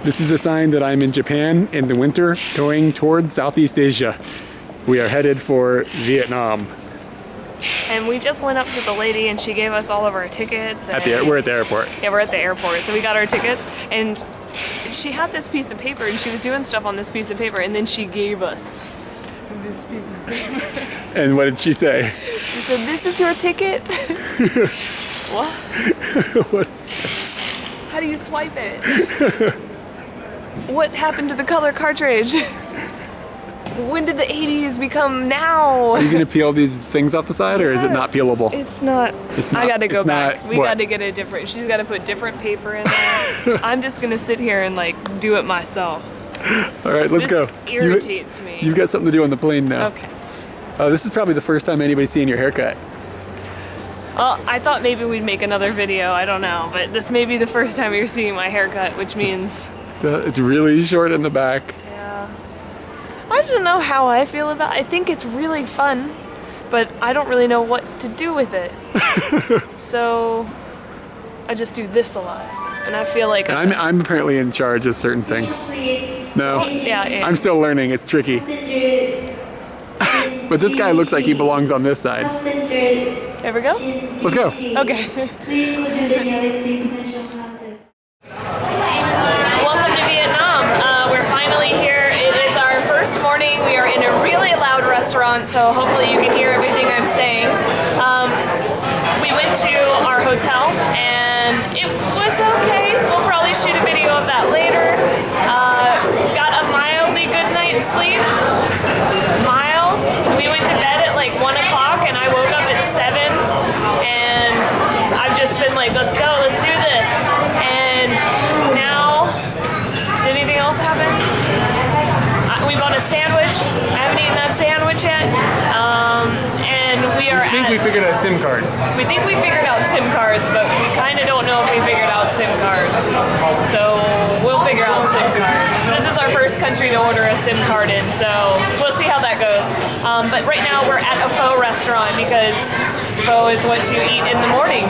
This is a sign that I'm in Japan in the winter going towards Southeast Asia. We are headed for Vietnam. And we just went up to the lady and she gave us all of our tickets. We're at the airport. Yeah, we're at the airport. So we got our tickets and she had this piece of paper and she was doing stuff on this piece of paper and then she gave us this piece of paper. And what did she say? She said, "This is your ticket." What? What is this? How do you swipe it? What happened to the color cartridge? When did the 80s become now? Are you gonna peel these things off the side, or is it not peelable? It's not. I gotta go back. We gotta get a different. She's gotta put different paper in there. I'm just gonna sit here and like do it myself. All right, let's go. Irritates me. You've got something to do on the plane now. Okay. Oh, this is probably the first time anybody's seen your haircut. Well, I thought maybe we'd make another video. I don't know, but this may be the first time you're seeing my haircut, which means it's really short in the back. I don't know how I feel about it. I think it's really fun, but I don't really know what to do with it. So I just do this a lot. And I feel like I'm apparently in charge of certain things. No, yeah. I'm still learning. It's tricky. But this guy looks like he belongs on this side. There we go? Let's go. Okay. Welcome to Vietnam. We're finally here. It is our first morning. We are in a really loud restaurant, so hopefully you can hear everything I'm saying. We went to our hotel and it was okay. We'll probably shoot a video of that later. Got a mildly good night's sleep. Mild. We went to bed at like 1 o'clock and I woke up at 7 and I've just been like, let's go, let's do this. And now, did anything else happen? We bought a sandwich. I haven't eaten that sandwich yet. And we are we figured out SIM card. We think we figured out SIM cards, but we kind of don't know if we figured out SIM cards. So we'll figure out SIM cards. This is our first country to order a SIM card in, so we'll see how that goes. But right now we're at a pho restaurant because pho is what you eat in the morning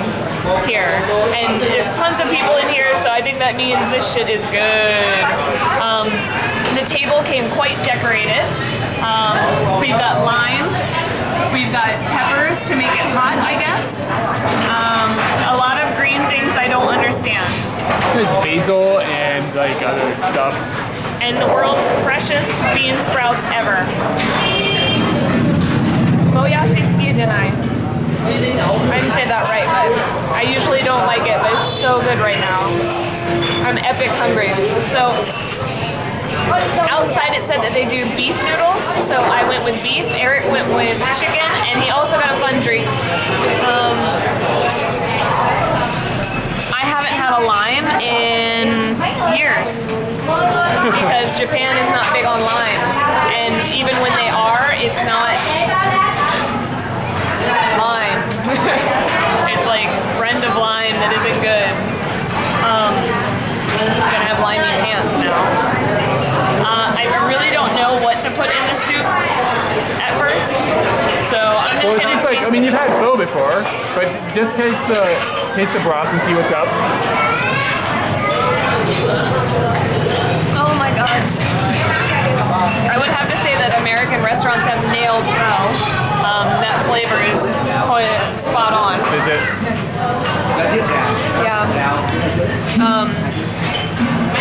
here. And there's tons of people in here, so I think that means this shit is good. The table came quite decorated. We've got lime. We've got peppers to make it hot, I guess. A lot of green things I don't understand. There's basil and like other stuff. And the world's freshest bean sprouts ever. Moyashi suki-janai. I didn't say that right, but I usually don't like it, but it's so good right now. I'm epic hungry. So outside it said that they do beef noodles, so I went with beef. Eric went with chicken, and he also got a fun drink. I haven't had a lime in years because Japan is not big on lime, and even when they are, it's not lime. It's like friend of lime that isn't good. I'm gonna have limey pants now. I really don't know what to put in the soup at first, so I'm just gonna just like, I mean, you've had pho before, but just taste the broth and see what's up. Oh my god. I would have to say that American restaurants have nailed pho. That flavor is spot on. Is it? Yeah.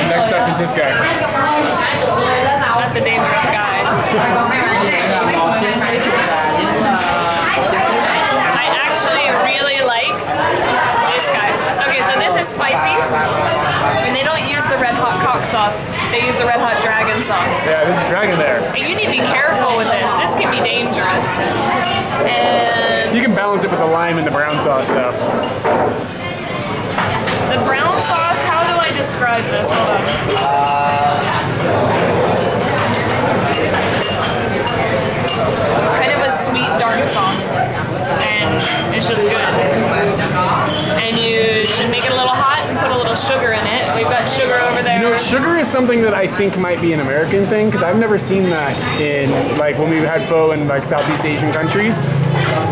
Next up is this guy. That's a dangerous guy. I actually really like this guy. Okay, so this is spicy, and they don't use the red hot cock sauce. They use the red hot dragon sauce. Yeah, there's a dragon there. And you need to be careful with this. This can be dangerous. And you can balance it with the lime and the brown sauce, though. The brown sauce, how do I describe this? Hold on. Kind of a sweet dark sauce. And it's just good. And you should make it a little hot and put a little sugar in it. We've got sugar over there. You know, sugar is something that I think might be an American thing, because I've never seen that in, like, when we've had pho in, like, Southeast Asian countries.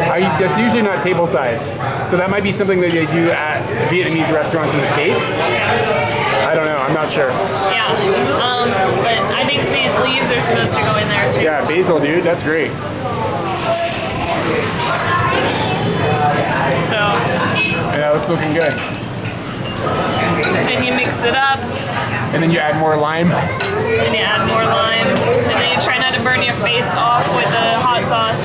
That's usually not table side. So that might be something that they do at Vietnamese restaurants in the States. I don't know, I'm not sure. Yeah, Yeah. But I think these leaves are supposed to go in there too. Yeah, basil, dude. That's great. So. Yeah, that's looking good. And you mix it up. And then you add more lime. And you add more lime. And then you try not to burn your face off with the hot sauce.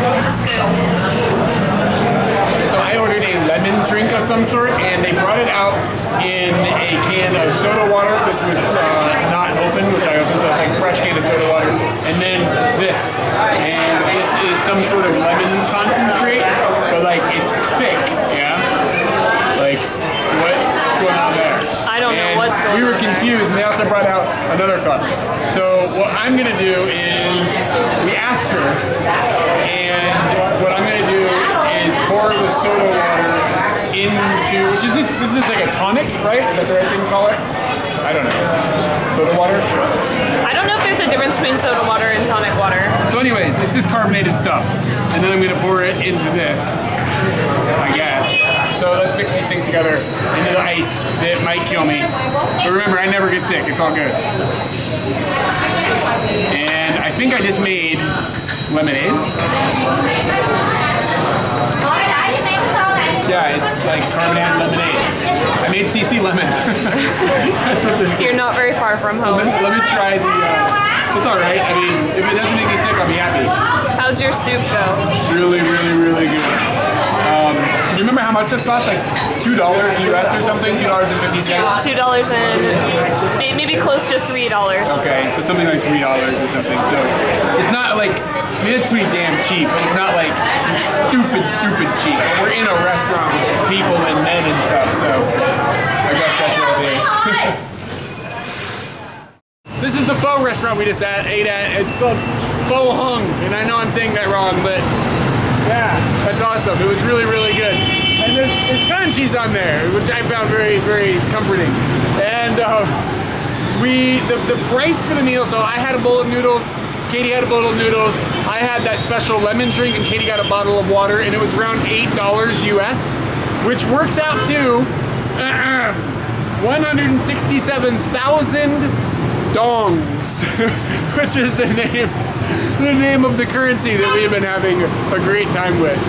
That's good. So I ordered a lemon drink of some sort, and they brought it out in a can of soda water, which was not open, which I opened, so it's like fresh can of soda water. And then this. And this is some sort of lemon concentrate, but like it's thick, yeah? Like, what's going on there? I don't know what's going on. We were confused, and they also brought out another cup. So what I'm gonna do is, we asked her, and what I'm gonna do is pour the soda water into, which is this is like a tonic, right? Is that the right thing to call it? I don't know. Soda water? Sure. I don't know if there's a difference between soda water and tonic water. So anyways, it's just carbonated stuff. And then I'm gonna pour it into this, I guess. So let's mix these things together into the ice that might kill me. But remember, I never get sick, it's all good. And I think I just made lemonade. Yeah, it's like carbonated lemonade. I made CC lemon. That's what this is. You're not very far from home. Let me try the, it's all right. I mean, if it doesn't make me sick, I'll be happy. How'd your soup go? Really, really, really good. Remember how much this cost? Like $2 US or something? $2.50? $2 and maybe close to $3. Okay, so something like $3 or something. So it's not like, I mean, it's pretty damn cheap, but it's not like stupid cheap. We're in a restaurant with people and men and stuff, so I guess that's what it is. This is the pho restaurant we just ate at. It's called Pho Hung, and I know I'm saying that wrong, but yeah, that's awesome. It was really, really good. And there's cotton cheese on there, which I found very, very comforting. And the price for the meal, so I had a bowl of noodles, Katie had a bowl of noodles, I had that special lemon drink, and Katie got a bottle of water, and it was around $8 US, which works out to 167,000 dongs, which is the name of the currency that we've been having a great time with.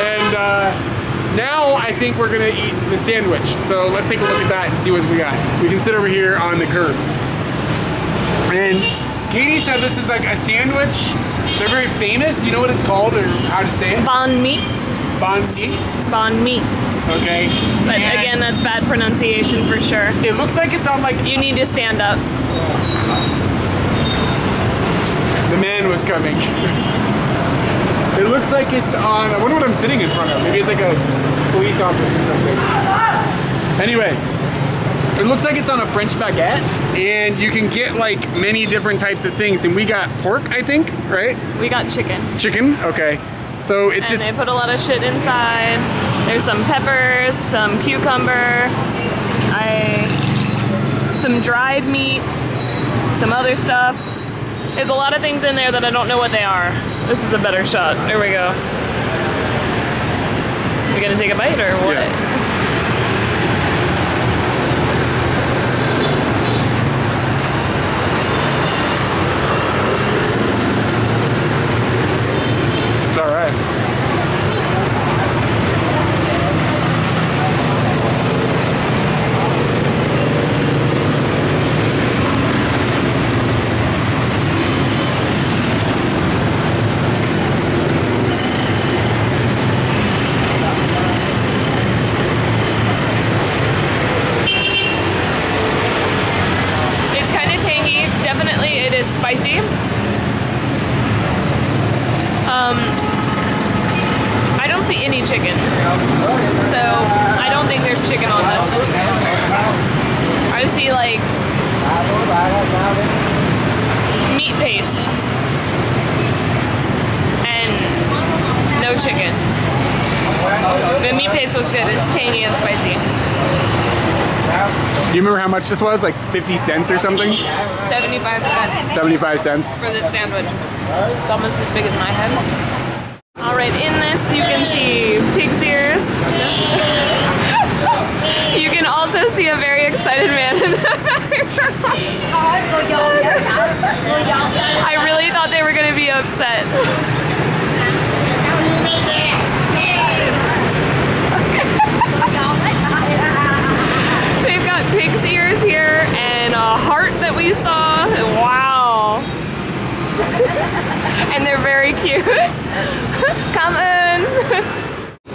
And now I think we're gonna eat the sandwich. So let's take a look at that and see what we got. We can sit over here on the curb. And Katie said this is like a sandwich. They're very famous. Do you know what it's called or how to say it? Banh mi. Banh mi? Banh mi. Okay. But and again, that's bad pronunciation for sure. It looks like it's on like... You need to stand up. The man was coming. It looks like it's on... I wonder what I'm sitting in front of. Maybe it's like a police office or something. Anyway. It looks like it's on a French baguette, and you can get like many different types of things. And we got pork, I think, right? We got chicken. Chicken, okay. So it's and they put a lot of shit inside. There's some peppers, some cucumber, some dried meat, some other stuff. There's a lot of things in there that I don't know what they are. This is a better shot. There we go. You gonna take a bite or what? Yes. It's all right. It's kind of tangy. Definitely it is spicy. I don't see any chicken, so I don't think there's chicken on this. I see like meat paste and no chicken. The meat paste was good. It's tangy and spicy. Do you remember how much this was? Like 50 cents or something? 75 cents. 75 cents? For the sandwich. It's almost as big as my head. All right, in this you can see pig's ears. also see a very excited man in the background. I really thought they were going to be upset. They've got pig's ears here and a heart that we saw. Wow. And they're very cute. Come in.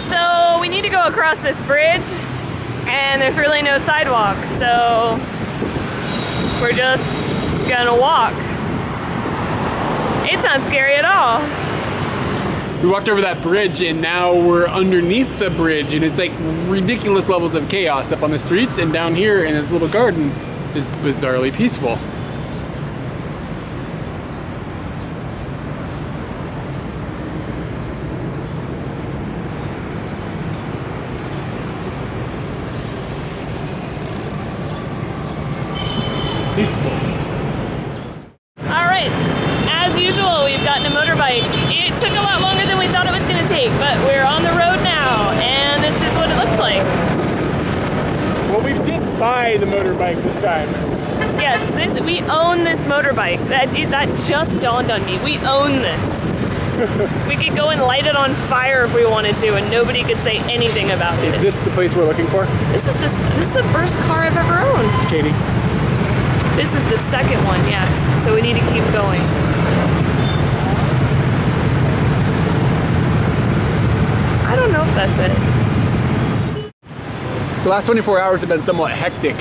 So we need to go across this bridge and there's really no sidewalk. So we're just gonna walk. It's not scary at all. We walked over that bridge and now we're underneath the bridge and it's like ridiculous levels of chaos up on the streets, and down here in this little garden is bizarrely peaceful. Peaceful. All right, as usual, we've gotten a motorbike. It took a lot longer than we thought it was going to take, but we're on the road now, and this is what it looks like. Well, we did buy the motorbike this time. Yes, we own this motorbike. That just dawned on me. We own this. We could go and light it on fire if we wanted to, and nobody could say anything about it. Is this the place we're looking for? This is the first car I've ever owned. Katie. This is the second one, yes. So we need to keep going. I don't know if that's it. The last 24 hours have been somewhat hectic.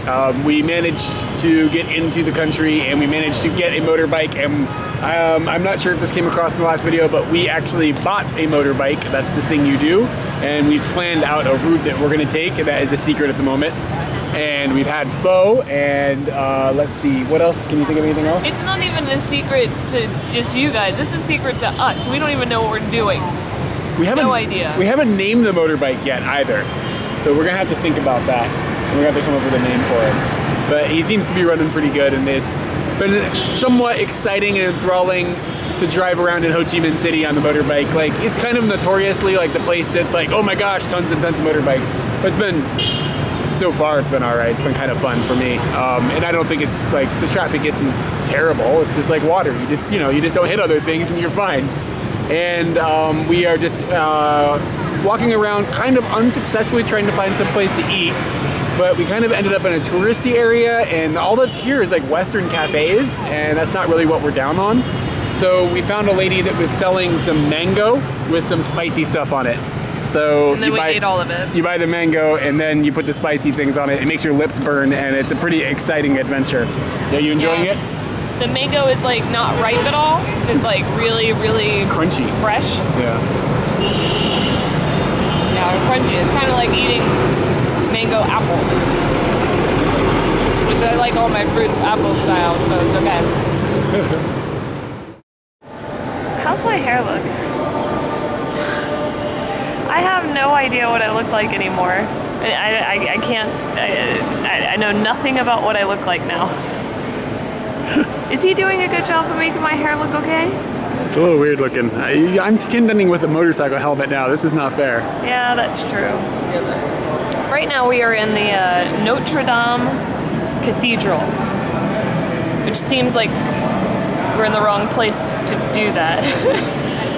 We managed to get into the country and we managed to get a motorbike, and I'm not sure if this came across in the last video, but we actually bought a motorbike. That's the thing you do. And we've planned out a route that we're gonna take. That is a secret at the moment. And we've had pho, and let's see, what else? Can you think of anything else? It's not even a secret to just you guys, it's a secret to us. We don't even know what we're doing. We haven't, no idea. We haven't named the motorbike yet either. So we're gonna have to think about that. We're gonna have to come up with a name for it. But he seems to be running pretty good, and it's been somewhat exciting and enthralling to drive around in Ho Chi Minh City on the motorbike. Like, it's kind of notoriously like the place that's like, oh my gosh, tons and tons of motorbikes. But it's been, so far it's been all right. It's been kind of fun for me. And I don't think it's like, the traffic isn't terrible. It's just like water. You just, you just don't hit other things and you're fine. And we are just walking around kind of unsuccessfully trying to find some place to eat. But we kind of ended up in a touristy area, and all that's here is like Western cafes, and that's not really what we're down on. So we found a lady that was selling some mango with some spicy stuff on it. So and then we ate all of it. You buy the mango and then you put the spicy things on it. It makes your lips burn, and it's a pretty exciting adventure. Are you enjoying it? The mango is like not ripe at all. It's like really, really crunchy, fresh. Yeah. Yeah, crunchy. It's kind of like eating mango apple, which I like all my fruits apple style, so it's okay. How's my hair look? I have no idea what I look like anymore. I can't, I know nothing about what I look like now. Is he doing a good job of making my hair look okay? It's a little weird looking. I'm contending with a motorcycle helmet now. This is not fair. Yeah, that's true. Right now we are in the Notre Dame Cathedral, which seems like we're in the wrong place to do that.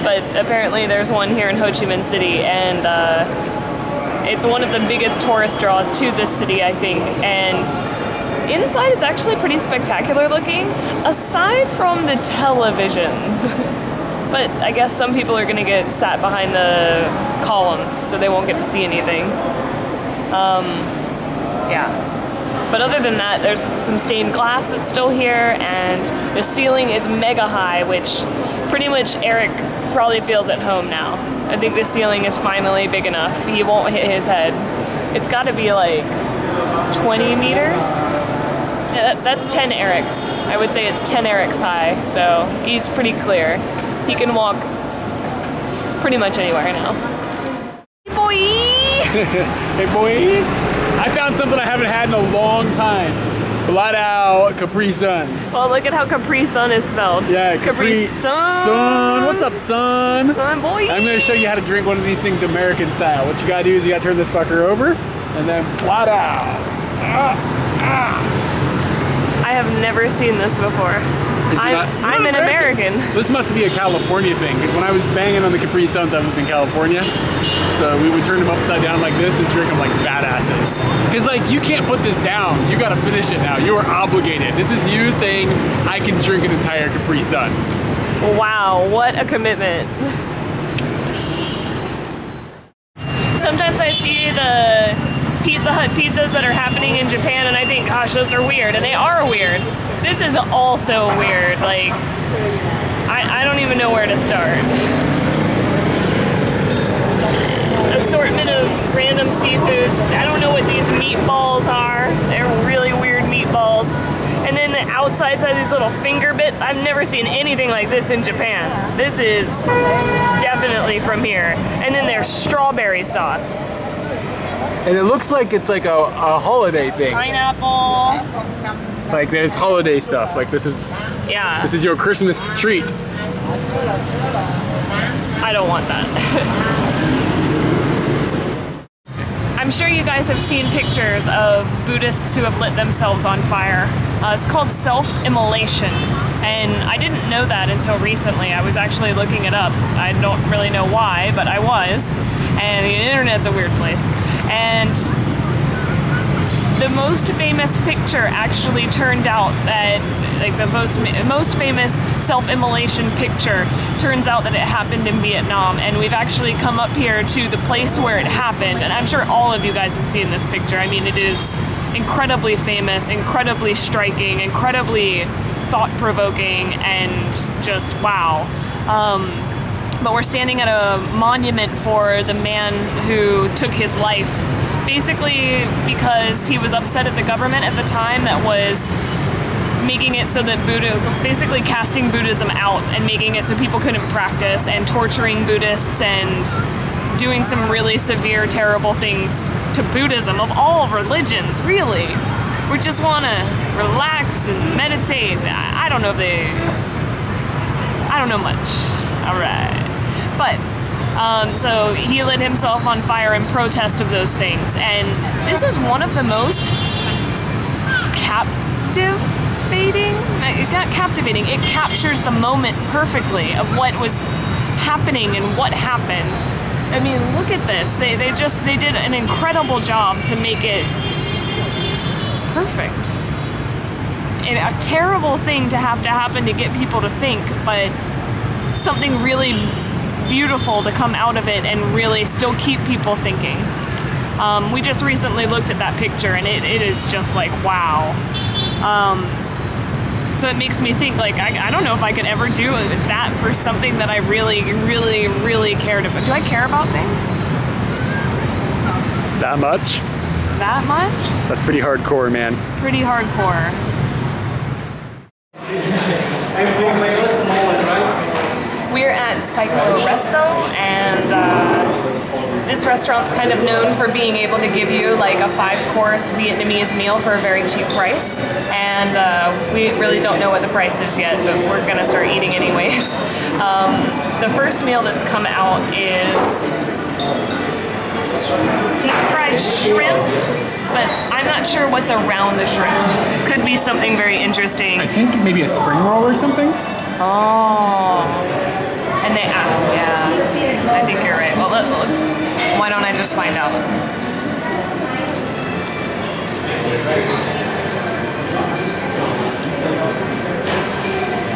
But apparently there's one here in Ho Chi Minh City, and it's one of the biggest tourist draws to this city, I think. And inside is actually pretty spectacular looking, aside from the televisions. But I guess some people are gonna get sat behind the columns, so they won't get to see anything. Yeah. But other than that, there's some stained glass that's still here, and the ceiling is mega high, which pretty much Eric probably feels at home now. I think the ceiling is finally big enough. He won't hit his head. It's gotta be like 20 meters. Yeah, that's 10 Erics. I would say it's 10 Erics high, so he's pretty clear. He can walk pretty much anywhere now. Hey boy! Hey boy! I found something I haven't had in a long time. Flat out Capri Suns. Well, look at how Capri Sun is spelled. Yeah, Capri Sun. What's up, son? Sun, boy. I'm gonna show you how to drink one of these things American style. What you gotta do is you gotta turn this fucker over, and then flat out. I have never seen this before. I'm an American. This must be a California thing, because when I was banging on the Capri Suns, I was in California. So we would turn them upside down like this and drink them like badasses. Because like, you can't put this down. You gotta finish it now. You are obligated. This is you saying, I can drink an entire Capri Sun. Wow, what a commitment. Sometimes I see the Pizza Hut pizzas that are happening in Japan and I think, gosh, those are weird, and they are weird. This is also weird. Like, I don't even know where to start. Assortment of random seafoods. I don't know what these meatballs are. They're really weird meatballs. And then the outsides have these little finger bits. I've never seen anything like this in Japan. This is definitely from here. And then there's strawberry sauce. And it looks like it's like a holiday thing. Pineapple. Like there's holiday stuff. Like this is your Christmas treat. I don't want that. I'm sure you guys have seen pictures of Buddhists who have lit themselves on fire. It's called self-immolation, and I didn't know that until recently. I was actually looking it up. I don't really know why, but I was, and the internet's a weird place. And the most famous picture actually turned out that, like the most famous self-immolation picture turns out that it happened in Vietnam, and we've actually come up here to the place where it happened, and I'm sure all of you guys have seen this picture. I mean, it is incredibly famous, incredibly striking, incredibly thought-provoking, and just wow. But we're standing at a monument for the man who took his life, basically because he was upset at the government at the time that was making it so that basically casting Buddhism out and making it so people couldn't practice, and torturing Buddhists and doing some really severe, terrible things to Buddhism, of all religions, really. We just want to relax and meditate. I don't know much. All right. But, so he lit himself on fire in protest of those things. And this is one of the most captivating, not captivating, it captures the moment perfectly of what was happening and what happened. I mean, look at this. They did an incredible job to make it perfect. And a terrible thing to have to happen to get people to think, but something really beautiful to come out of it and really still keep people thinking. We just recently looked at that picture and it is just like, wow. So it makes me think, like, I don't know if I could ever do that for something that I really, really, really cared about. Do I care about things? That much? That much? That's pretty hardcore, man. Pretty hardcore. We're at Cyclo Resto, and this restaurant's kind of known for being able to give you like a 5-course Vietnamese meal for a very cheap price. And we really don't know what the price is yet, but we're gonna start eating anyways. The first meal that's come out is deep-fried shrimp, but I'm not sure what's around the shrimp. Could be something very interesting. I think maybe a spring roll or something? Oh. And they, yeah, I think you're right. Well, look, why don't I just find out?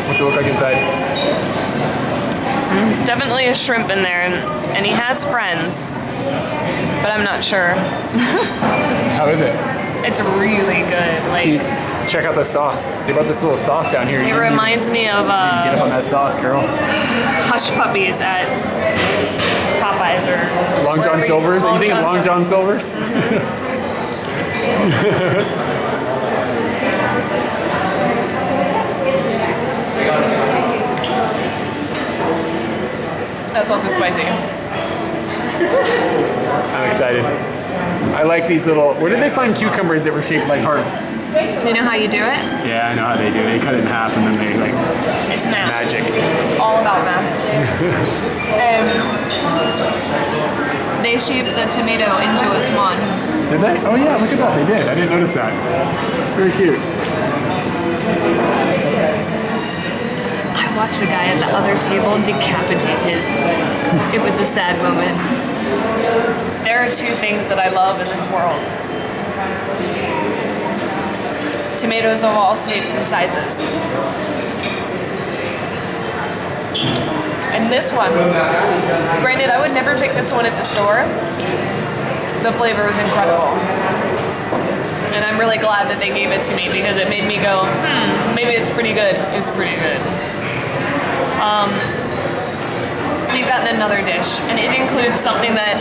What's it look like inside? There's definitely a shrimp in there, and he has friends, but I'm not sure. How is it? It's really good. Like, check out the sauce. They brought this little sauce down here. It reminds me of get up on that sauce, girl. Hush Puppies at Popeyes or Long John Silver's. Are you thinking Long John Silver's? That's also spicy. I'm excited. I like these little, where did they find cucumbers that were shaped like hearts? You know how you do it? Yeah, I know how they do it. They cut it in half and then they like, it's math. Magic. It's all about math. They shaped the tomato into a swan. Did they? Oh yeah, look at that. They did. I didn't notice that. Very cute. I watched the guy at the other table decapitate his. It was a sad moment. There are two things that I love in this world. Tomatoes of all shapes and sizes. And this one, granted, I would never pick this one at the store. The flavor was incredible. And I'm really glad that they gave it to me because it made me go, maybe it's pretty good. It's pretty good. We've gotten another dish, and it includes something that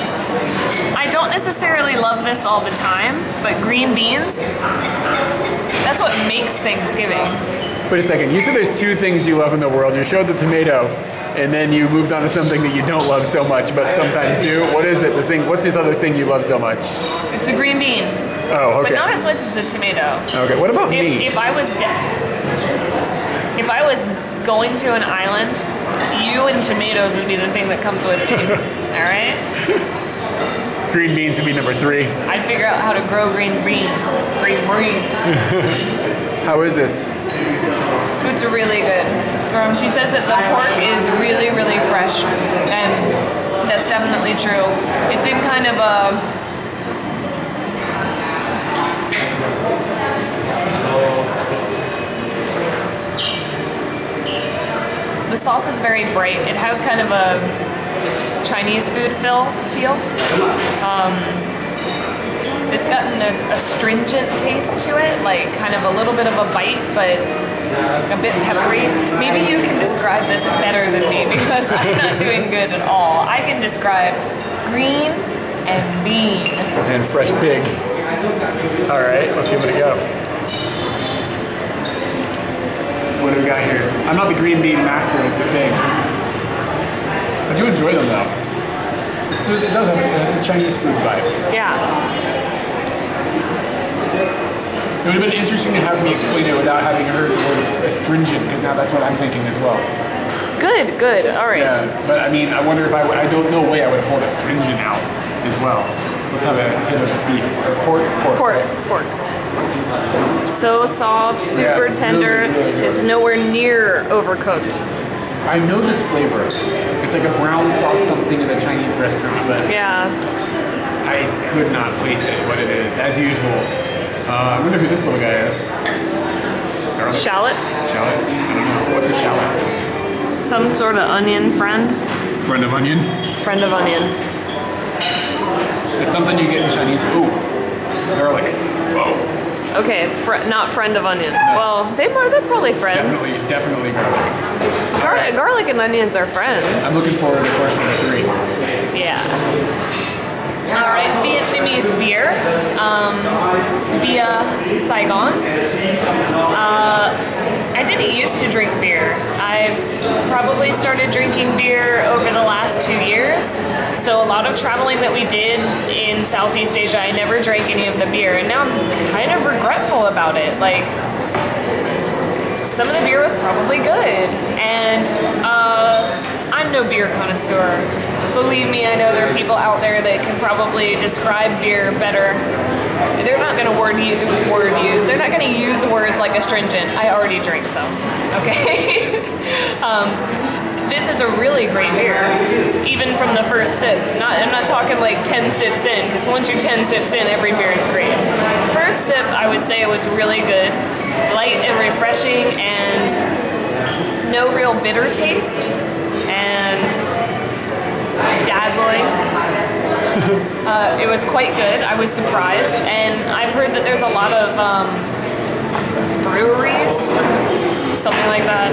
I don't necessarily love this all the time, but green beans, that's what makes Thanksgiving. Wait a second, you said there's two things you love in the world. You showed the tomato, and then you moved on to something that you don't love so much, but sometimes do. What is it? What's this other thing you love so much? It's the green bean. Oh, okay. But not as much as the tomato. Okay, what about me? If I was going to an island, you and tomatoes would be the thing that comes with me. All right? Green beans would be number 3. I'd figure out how to grow green beans. Green beans. How is this? It's really good. She says that the pork is really, really fresh, and that's definitely true. It's in kind of a... The sauce is very bright. It has kind of a Chinese food feel. It's gotten a astringent taste to it, like kind of a little bit of a bite, but a bit peppery. Maybe you can describe this better than me because I'm not doing good at all. I can describe green and bean. And fresh pig. All right, let's give it a go. What do we got here? I'm not the green bean master, it's the thing. I do enjoy them though. It does have a Chinese food vibe. Yeah. It would have been interesting to have me explain it without having heard the word astringent, because now that's what I'm thinking as well. Good, good, all right. Yeah, but I mean, I wonder if I don't know way I would have pulled astringent out as well. So let's have a hit of beef. Pork. So soft, super tender. Really, really good. It's nowhere near overcooked. I know this flavor. It's like a brown sauce something in a Chinese restaurant, but yeah, I could not place it what it is, as usual. I wonder who this little guy is. Garlic? Shallot? Shallot? I don't know. What's a shallot? Some sort of onion friend. Friend of onion? Friend of onion. It's something you get in Chinese food. Garlic. Whoa. Okay, not friend of onion. No. Well, they're probably friends. Definitely garlic. Garlic and onions are friends. I'm looking forward to course number 3. Yeah. All right, Vietnamese beer, Bia Saigon. I didn't used to drink beer. I probably started drinking beer over the last 2 years. So a lot of traveling that we did in Southeast Asia, I never drank any of the beer, and now I'm kind of regretful about it. Like, some of the beer was probably good, and I'm no beer connoisseur. Believe me, I know there are people out there that can probably describe beer better. They're not going to word use. They're not going to use words like astringent. I already drank some. Okay. This is a really great beer, even from the first sip. I'm not talking like 10 sips in, because once you're 10 sips in, every beer is great. First sip, I would say it was really good, light and refreshing, and no real bitter taste, and dazzling. It was quite good. I was surprised, and I've heard that there's a lot of breweries, something like that,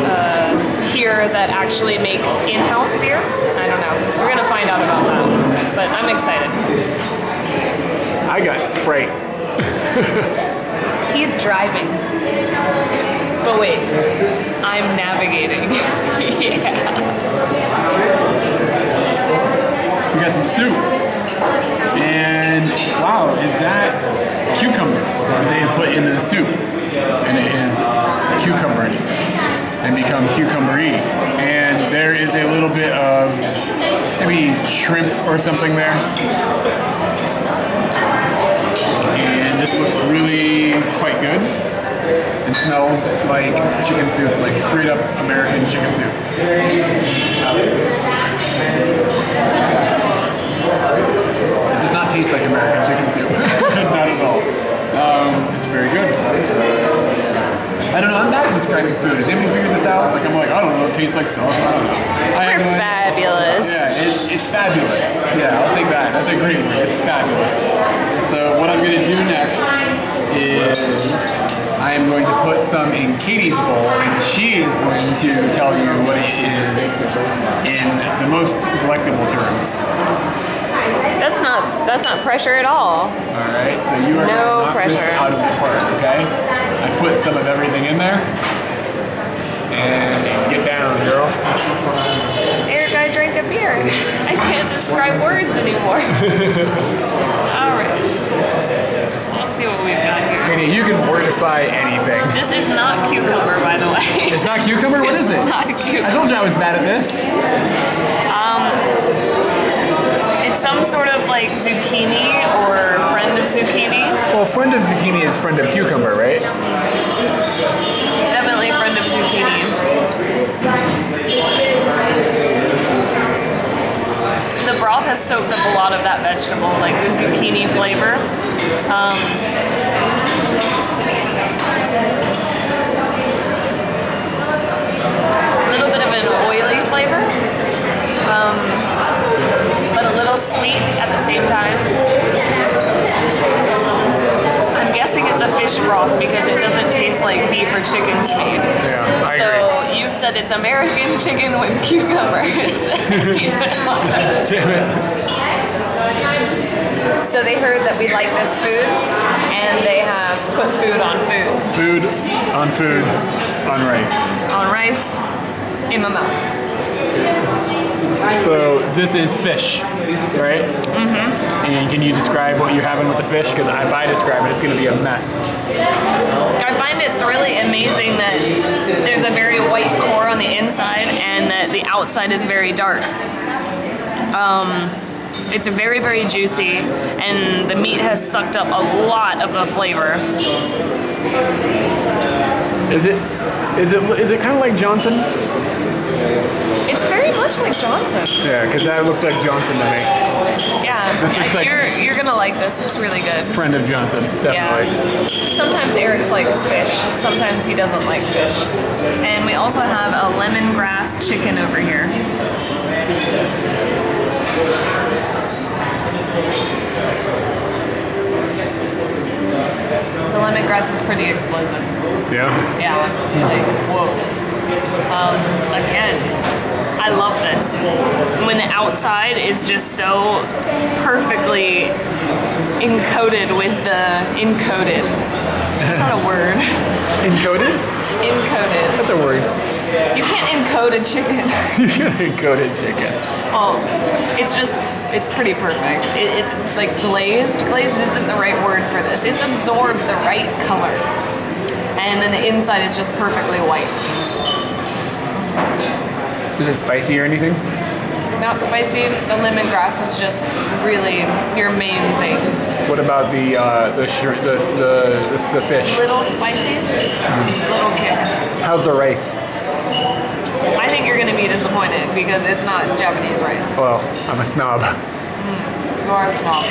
here that actually make in-house beer. I don't know. We're gonna find out about that, but I'm excited. I got Sprite. He's driving. But wait, I'm navigating. Yeah. We got some soup. And wow, is that cucumber that they put in the soup? And it is cucumbered and become cucumbery. And there is a little bit of maybe shrimp or something there. really quite good. It smells like chicken soup, like straight up American chicken soup. It does not taste like American chicken soup. Not at all. It's very good. I don't know, I'm bad at describing food. Has anybody figured this out? Like, I'm like, I don't know, it tastes like stuff. I don't know. We're fabulous. Yeah, it's fabulous. Yeah, I'll take that. That's a great word. It's fabulous. So what I'm going to do next is I am going to put some in Katie's bowl, and she is going to tell you what it is in the most delectable terms. That's not pressure at all. All right, so you are no going to knock pressure. this out of the park, okay? I put some of everything in there, and get down, girl. Eric, I drank a beer. I can't describe words anymore. All right. We'll see what we've got here. Katie, you can wordify anything. This is not cucumber, by the way. It's not cucumber? What is it? It's not cucumber. I told you I was bad at this. It's some sort of like zucchini or friend of zucchini. Well, friend of zucchini is friend of cucumber, right? It's definitely friend of zucchini. The broth has soaked up a lot of that vegetable, like the zucchini flavor. A little bit of an oily flavor, but a little sweet at the same time. I'm guessing it's a fish broth because it doesn't taste like beef or chicken to me. Yeah, I So agree. you've said it's American chicken with cucumbers. Damn it. So they heard that we like this food, and they have put food on food. Food on food on rice. On rice, in my mouth. So this is fish, right? Mm-hmm. And can you describe what you're having with the fish? Because if I describe it, it's going to be a mess. I find it's really amazing that there's a very white core on the inside and that the outside is very dark. It's very, very juicy, and the meat has sucked up a lot of the flavor. Is it kind of like Johnson? It's very much like Johnson. Yeah, because that looks like Johnson to me. Yeah, This looks like- you're gonna like this. It's really good. Friend of Johnson, definitely. Yeah. Sometimes Eric likes fish. Sometimes he doesn't like fish. And we also have a lemongrass chicken over here. The lemongrass is pretty explosive. Yeah. Yeah, like, whoa. Again, I love this. When the outside is just so perfectly encoded with the encoded. That's not a word. Encoded? Encoded. That's a word. You can't encode a chicken. Encoded chicken. Well, it's pretty perfect. It's like glazed. Glazed isn't the right word for this. It's absorbed the right color. And then the inside is just perfectly white. Is it spicy or anything? Not spicy. The lemongrass is just really your main thing. What about the fish? Little spicy, little kick. How's the rice? I think you're gonna be disappointed because it's not Japanese rice. Well, I'm a snob. You are a snob.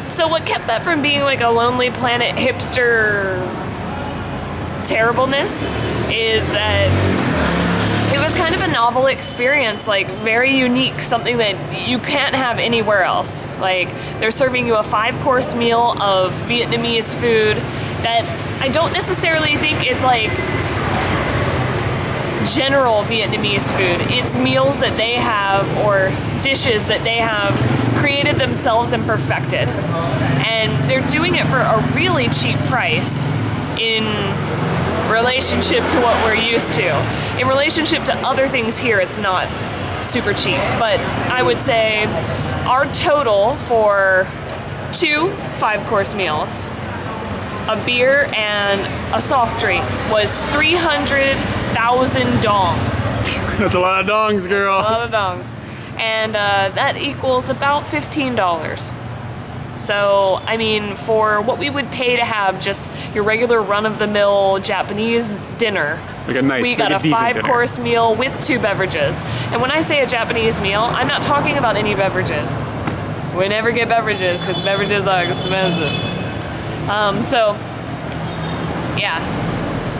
So what kept that from being like a Lonely Planet hipster terribleness is that it was kind of a novel experience, like very unique, something that you can't have anywhere else. Like they're serving you a 5-course meal of Vietnamese food that I don't necessarily think is like general Vietnamese food. It's meals that they have or dishes that they have created themselves and perfected. And they're doing it for a really cheap price in relationship to what we're used to. In relationship to other things here, it's not super cheap. But I would say our total for 2 5-course meals, a beer and a soft drink was 300,000 dong. That's a lot of dongs, girl. A lot of dongs. And that equals about $15. So, I mean, for what we would pay to have just your regular run-of-the-mill Japanese dinner, like a nice, we got like a 5-course meal with 2 beverages. And when I say a Japanese meal, I'm not talking about any beverages. We never get beverages because beverages are expensive. So, yeah,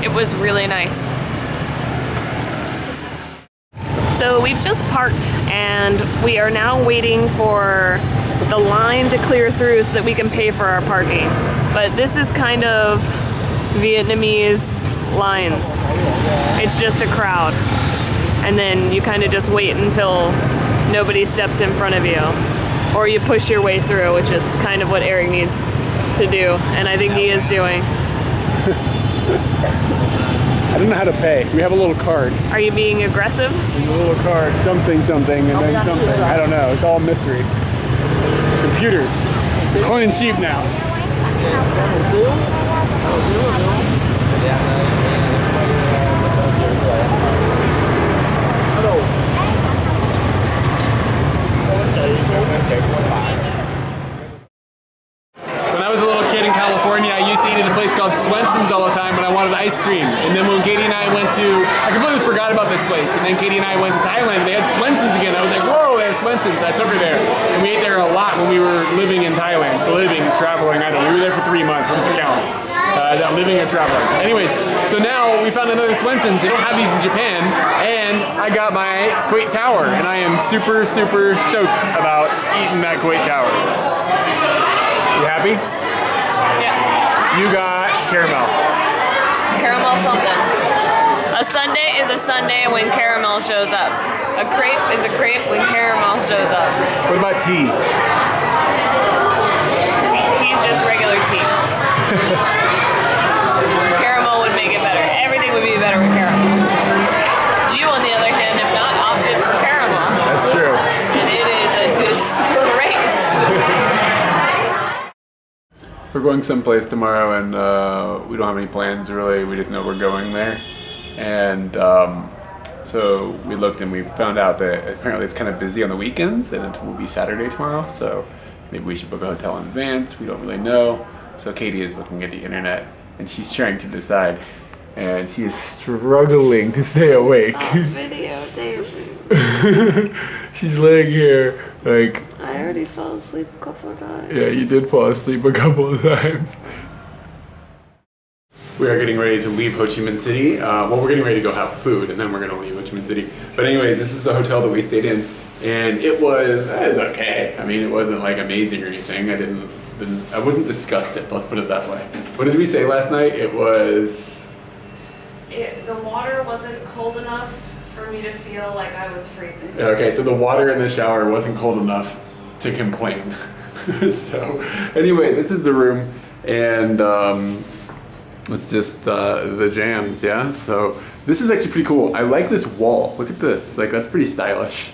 it was really nice. So we've just parked and we are now waiting for the line to clear through so that we can pay for our parking. But this is kind of Vietnamese lines. It's just a crowd. And then you kind of just wait until nobody steps in front of you. Or you push your way through, which is kind of what Eric needs to do. And I think he is doing. I don't know how to pay. We have a little card. Are you being aggressive? There's a little card, something, and then something. I don't know. It's all mystery. Computers. Coin cheap now. When I was a little kid in California, I used to eat at a place called Swenson's all the time when I wanted ice cream. And then when Katie and I went to, I completely forgot about this place. And then Katie and I went to Thailand, they had Swenson's again. I was like, whoa, they have Swenson's. So I took her there. And we ate there a lot when we were living in Thailand. Traveling, I don't know. We were there for 3 months. What does it count? Living or traveling. Anyways, so now we found another Swenson's. They don't have these in Japan. And I got my Kuwait Tower. And I am super, super stoked about eating that Kuwait Tower. You happy? Yeah. You got caramel. Caramel something. A sundae is a sundae when caramel shows up. A crepe is a crepe when caramel shows up. What about tea? Tea's just regular tea. Caramel would make it better. Everything would be better with caramel. You, on the other hand, have not opted for caramel. That's true. And it is a disgrace. We're going someplace tomorrow and we don't have any plans really, we just know we're going there. And so we looked and we found out that apparently it's kind of busy on the weekends and it will be Saturday tomorrow, so maybe we should book a hotel in advance, we don't really know. So Katie is looking at the internet and she's trying to decide and she is struggling to stay awake. Videotaping. She's laying here like... I already fell asleep a couple of times. Yeah, you did fall asleep a couple of times. We are getting ready to leave Ho Chi Minh City. Well, we're getting ready to go have food and then we're gonna leave Ho Chi Minh City. But anyways, this is the hotel that we stayed in and it was okay. I mean, it wasn't like amazing or anything. I wasn't disgusted, let's put it that way. What did we say last night? It was... The water wasn't cold enough for me to feel like I was freezing. Okay, so the water in the shower wasn't cold enough to complain. So, anyway, this is the room, and it's just the jams, yeah? So, this is actually pretty cool. I like this wall. Look at this. Like, that's pretty stylish.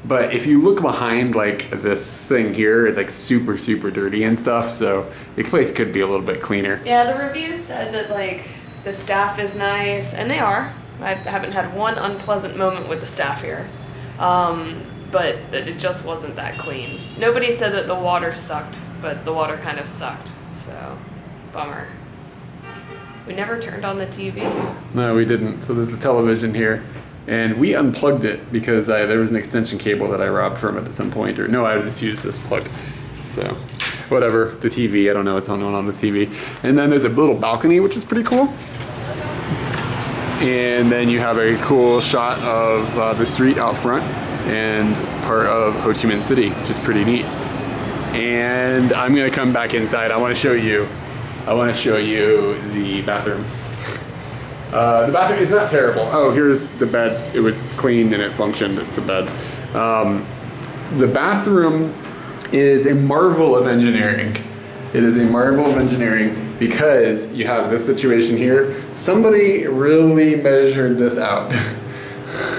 But if you look behind, like, this thing here, it's like super, super dirty and stuff, so the place could be a little bit cleaner. Yeah, the reviews said that, like, the staff is nice, and they are. I haven't had one unpleasant moment with the staff here, but that it just wasn't that clean. Nobody said that the water sucked, but the water kind of sucked, so bummer. We never turned on the TV. No, we didn't. So there's a television here, and we unplugged it because there was an extension cable that I robbed from it at some point, or no, I just used this plug. So whatever, the TV, I don't know what's on the TV. And then there's a little balcony, which is pretty cool. And then you have a cool shot of the street out front and part of Ho Chi Minh City, which is pretty neat. And I'm gonna come back inside. I want to show you the bathroom. The bathroom is not terrible. Oh, here's the bed. It was clean and it functioned. It's a bed. The bathroom is a marvel of engineering. It is a marvel of engineering because you have this situation here. Somebody really measured this out.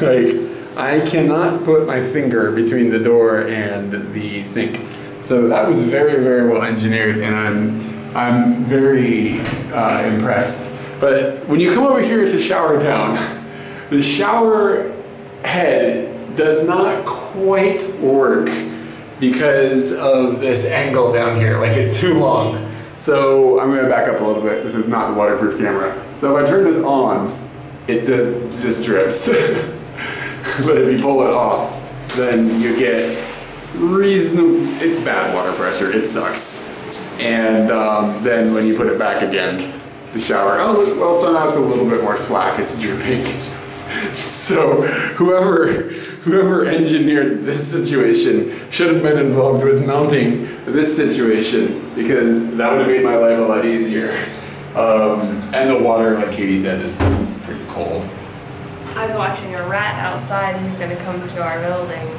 Like, I cannot put my finger between the door and the sink. So that was very, very well engineered, and I'm very impressed. But when you come over here to shower down, the shower head does not quite work because of this angle down here. Like, it's too long. So I'm gonna back up a little bit. This is not the waterproof camera. So if I turn this on, it just drips. But if you pull it off, then you get reasonable, it's bad water pressure, it sucks. And then when you put it back again, the shower, oh, well, so now it's a little bit more slack, it's dripping. So whoever engineered this situation should have been involved with mounting this situation, because that would have made my life a lot easier. And the water, like Katie said, is pretty cold. I was watching a rat outside. He's gonna come to our building.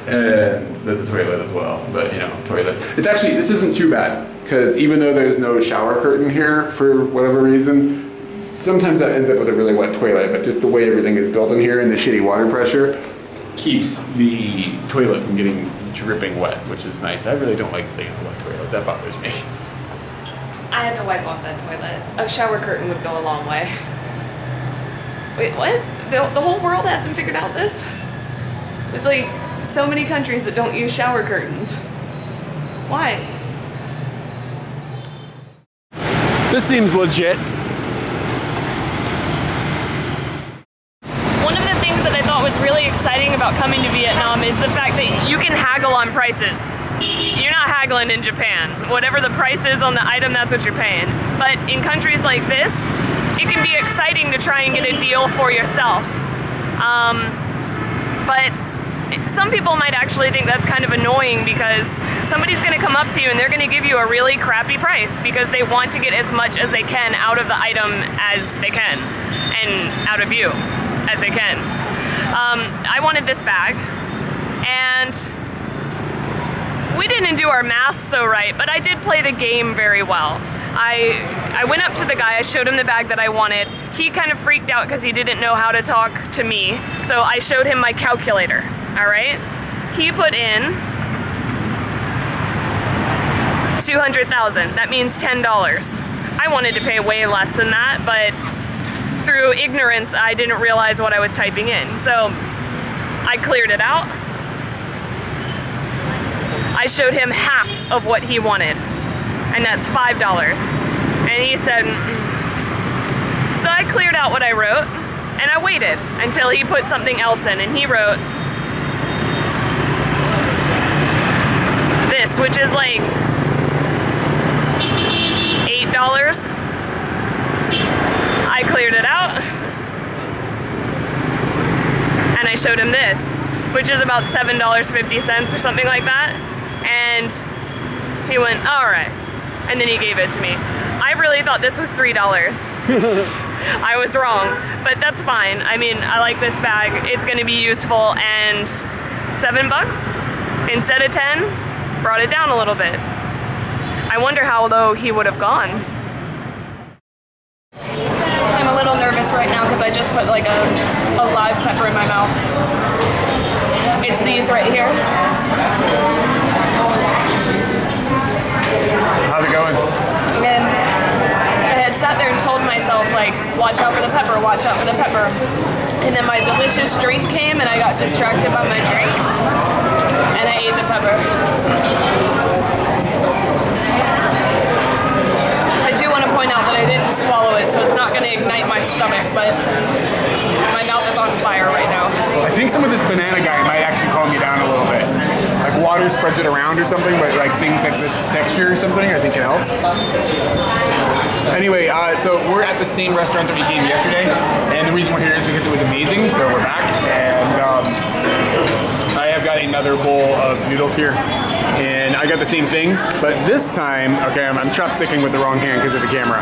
And there's a toilet as well, but you know, toilet. It's actually, this isn't too bad, because even though there's no shower curtain here for whatever reason, sometimes that ends up with a really wet toilet, but just the way everything is built in here and the shitty water pressure keeps the toilet from getting dripping wet, which is nice. I really don't like staying in a wet toilet. That bothers me. I had to wipe off that toilet. A shower curtain would go a long way. Wait, what? The whole world hasn't figured out this? There's like so many countries that don't use shower curtains. Why? This seems legit. One of the things that I thought was really exciting about coming to Vietnam is the fact that you can haggle on prices. You're not haggling in Japan. Whatever the price is on the item, that's what you're paying. But in countries like this, it can be exciting to try and get a deal for yourself. But some people might actually think that's kind of annoying, because somebody's gonna come up to you and they're gonna give you a really crappy price because they want to get as much as they can out of the item as they can, and out of you as they can. I wanted this bag, and we didn't do our math so right, but I did play the game very well. I went up to the guy, I showed him the bag that I wanted. He kind of freaked out because he didn't know how to talk to me, so I showed him my calculator, all right? He put in 200,000, that means $10. I wanted to pay way less than that, but through ignorance, I didn't realize what I was typing in. So I cleared it out. I showed him half of what he wanted, and that's $5. And he said, so I cleared out what I wrote, and I waited until he put something else in, and he wrote this, which is like $8. I cleared it out, and I showed him this, which is about $7.50 or something like that. And he went, all right. And then he gave it to me. I really thought this was $3. I was wrong, but that's fine. I mean, I like this bag. It's gonna be useful, and $7 instead of 10 brought it down a little bit. I wonder how low he would have gone. I'm a little nervous right now because I just put like a live pepper in my mouth. It's these right here. How's it going? And I had sat there and told myself, like, watch out for the pepper, watch out for the pepper. And then my delicious drink came and I got distracted by my drink. And I ate the pepper. I do want to point out that I didn't swallow it, so it's not going to ignite my stomach, but my mouth is on fire right now. I think some of this banana guy might actually calm you down a little bit. Like water spreads it around or something, but like things like this texture or something I think can help. Anyway, so we're at the same restaurant that we came yesterday, and the reason we're here is because it was amazing, so we're back, and I have got another bowl of noodles here, and I got the same thing, but this time, okay, I'm chopsticking with the wrong hand because of the camera.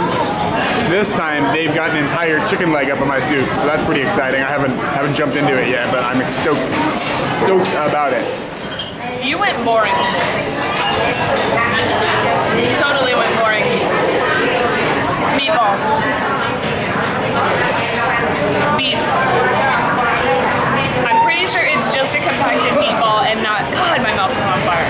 This time, they've got an entire chicken leg up in my soup, so that's pretty exciting. I haven't jumped into it yet, but I'm stoked about it. You went boring. Totally went boring. Meatball. Beef. I'm pretty sure it's just a compacted meatball and not... God, my mouth is on fire.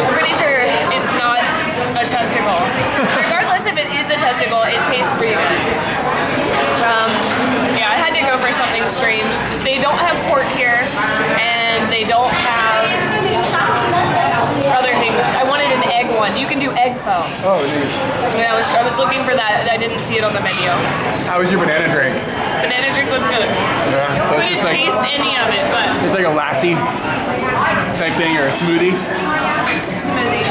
I'm pretty sure it's not a testicle. Regardless if it is a testicle, it tastes pretty good. Yeah. of strange. They don't have pork here, and they don't have other things. I wanted an egg one. You can do egg pho. Oh, neat. Yeah, I was looking for that. I didn't see it on the menu. How was your banana drink? Banana drink was good. Yeah, so I didn't taste any of it, but it's like a lassi type thing or a smoothie. Smoothie.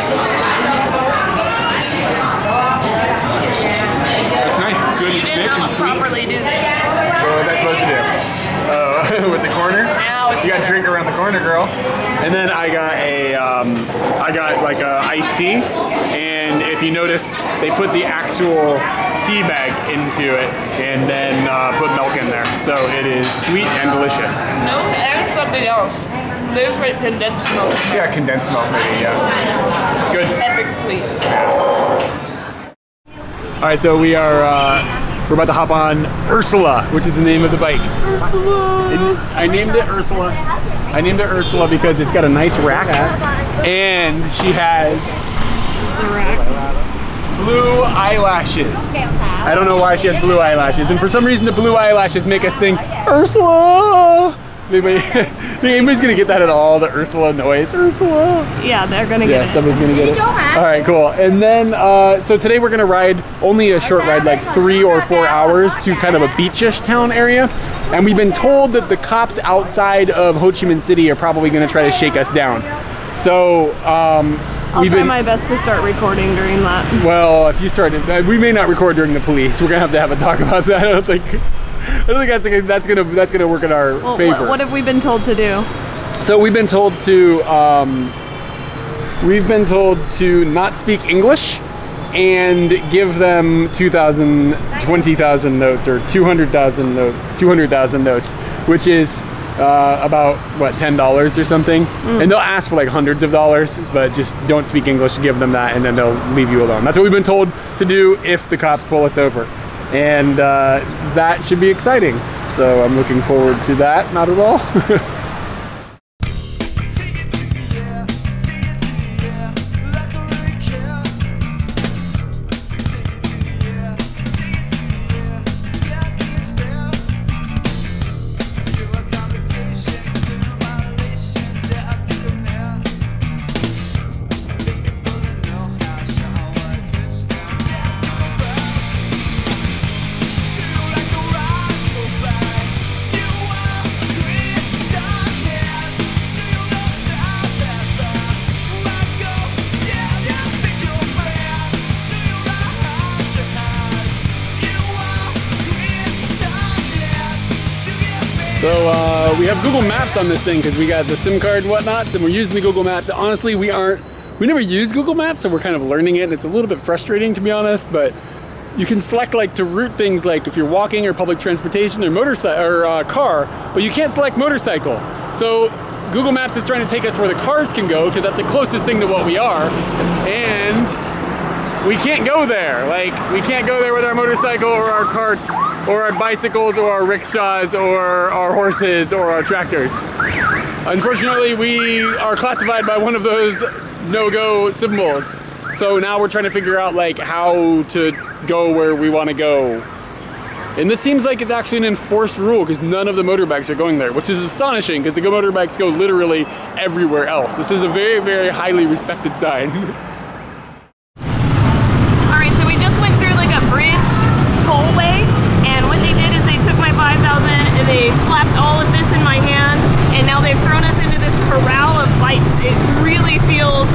It's nice. It's good. You It's did thick and not sweet. properly do this. What was I supposed to do? Oh, with the corner? Now it's You got to drink around the corner, girl. And then I got like a iced tea. And if you notice, they put the actual tea bag into it and then put milk in there. So it is sweet and delicious. No, and something else. There's like condensed milk. Yeah, condensed milk maybe, yeah. It's good. Epic sweet. All right, so we're about to hop on Ursula, which is the name of the bike. Ursula. I named it Ursula. I named it Ursula because it's got a nice rack, and she has blue eyelashes. I don't know why she has blue eyelashes, and for some reason the blue eyelashes make us think Ursula. Anybody's gonna get that at all? The Ursula noise, Ursula. Yeah, they're gonna get it. Yeah, somebody's gonna get it. All right, cool. And then, so today we're gonna ride only a short ride, like 3 or 4 hours to kind of a beachish town area. And we've been told that the cops outside of Ho Chi Minh City are probably gonna try to shake us down. So, I'll try my best to start recording during that. Well, if you started, we may not record during the police. We're gonna have a talk about that. I don't think that's gonna work in our favor. What have we been told to do? So we've been told to not speak English and give them 20,000 notes or 200,000 notes, which is about what, $10 or something. And they'll ask for like hundreds of dollars, but just don't speak English, give them that, and then they'll leave you alone. That's what we've been told to do if the cops pull us over. And that should be exciting. So I'm looking forward to that, not at all. So we have Google Maps on this thing because we got the SIM card and whatnot, and we're using the Google Maps. Honestly, we never use Google Maps, so we're kind of learning it, and it's a little bit frustrating to be honest, but you can select like to route things like if you're walking or public transportation or motorcycle or car, but you can't select motorcycle. So Google Maps is trying to take us where the cars can go because that's the closest thing to what we are, and we can't go there. Like, we can't go there with our motorcycle or our carts or our bicycles or our rickshaws or our horses or our tractors. Unfortunately, we are classified by one of those no-go symbols. So now we're trying to figure out like how to go where we want to go. And this seems like it's actually an enforced rule because none of the motorbikes are going there, which is astonishing because the motorbikes go literally everywhere else. This is a very, very highly respected sign. They slapped all of this in my hand, and now they've thrown us into this corral of bikes. It really feels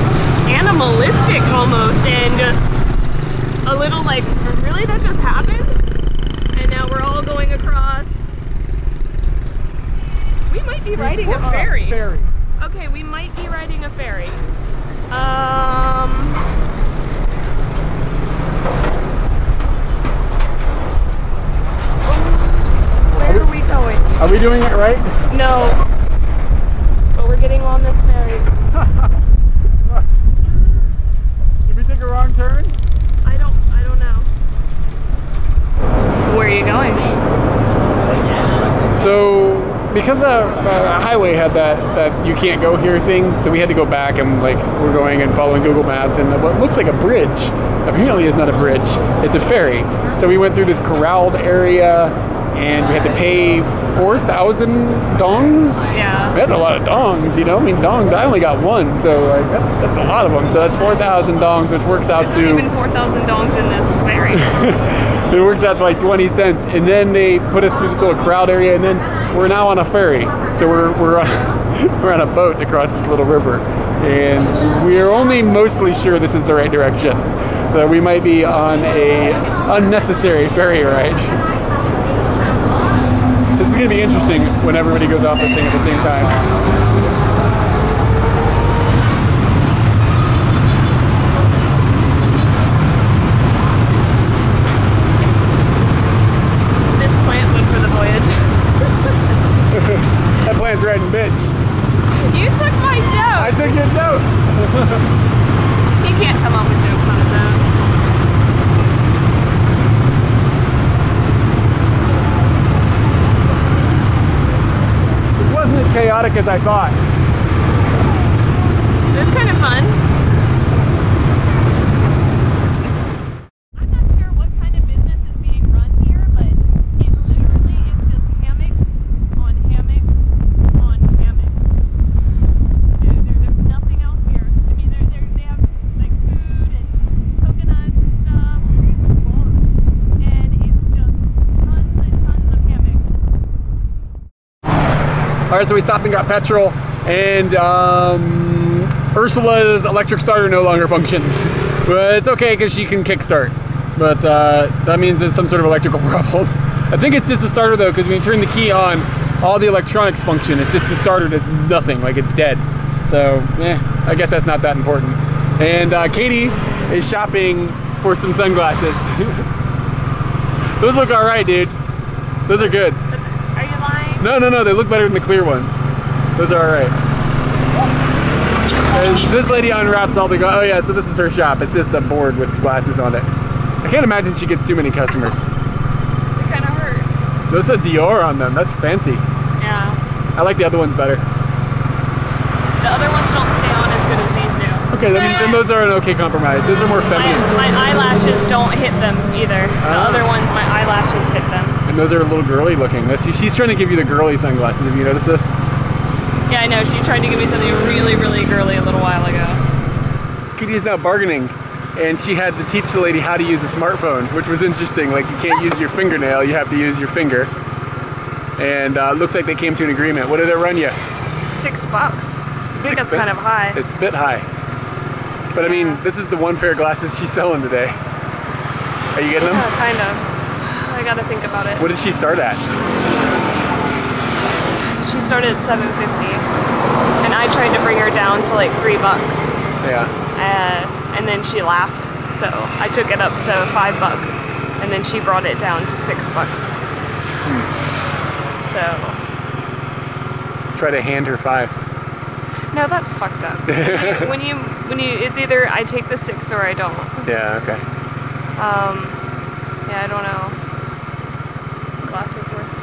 animalistic almost, and just a little like, really, that just happened? And now we're all going across. We might be riding a ferry. Okay, we might be riding a ferry. Where are we going? Are we doing it right? No. But we're getting on this ferry. Did we take a wrong turn? I don't know. Where are you going? So, because the highway had that you can't go here thing, so we had to go back and like we're going and following Google Maps, and what looks like a bridge apparently is not a bridge, it's a ferry. So we went through this corralled area, and we had to pay 4,000 dongs. Yeah. That's a lot of dongs, you know. I mean, dongs. I only got one, so like, that's a lot of them. So that's 4,000 dongs, which works out There's to not even 4,000 dongs in this ferry. it works out to like 20 cents, and then they put us through this little crowd area, and then we're now on a ferry. So we're on a boat to cross this little river, and we're only mostly sure this is the right direction. So we might be on a unnecessary ferry ride. This is gonna be interesting when everybody goes off this thing at the same time. This plant went for the voyage. That plant's riding bitch. You took my joke. I took your joke. He can't come up with jokes on his own. It wasn't as chaotic as I thought. It was kind of fun. I'm not sure what kind of business is being run here, but it literally is just hammocks on hammocks on hammocks. There's nothing else here. I mean, they have like food and coconuts and stuff, and it's just tons and tons of hammocks. All right, so we stopped and got petrol, and Ursula's electric starter no longer functions. But it's okay because she can kickstart. But that means there's some sort of electrical problem. I think it's just the starter though, because when you turn the key on, all the electronics function. It's just the starter does nothing, like it's dead. So, I guess that's not that important. And Katie is shopping for some sunglasses. Those look all right, dude. Those are good. Are you lying? No, they look better than the clear ones. Those are all right. And this lady unwraps all the oh yeah, so this is her shop. It's just a board with glasses on it. I can't imagine she gets too many customers. They kind of hurt. Those have Dior on them. That's fancy. Yeah. I like the other ones better. The other ones don't stay on as good as these do. Okay, then those are an okay compromise. Those are more feminine. My eyelashes don't hit them either. The other ones, my eyelashes hit them. And those are a little girly looking. She's trying to give you the girly sunglasses. Have you noticed this? Yeah, I know. She tried to give me something really, really girly a little while ago. Kitty is now bargaining, and she had to teach the lady how to use a smartphone, which was interesting. Like, you can't use your fingernail, you have to use your finger. And looks like they came to an agreement. What did it run you? $6. I think that's kind of high. It's a bit high. But I mean, this is the one pair of glasses she's selling today. Are you getting them? Yeah, kind of. I gotta think about it. What did she start at? She started at $7.50, and I tried to bring her down to like $3. Yeah. And then she laughed, so I took it up to $5, and then she brought it down to $6. So. Try to hand her 5. No, that's fucked up. when you, it's either I take the 6 or I don't. Yeah. Okay. Yeah, I don't know. This glass is worth $6.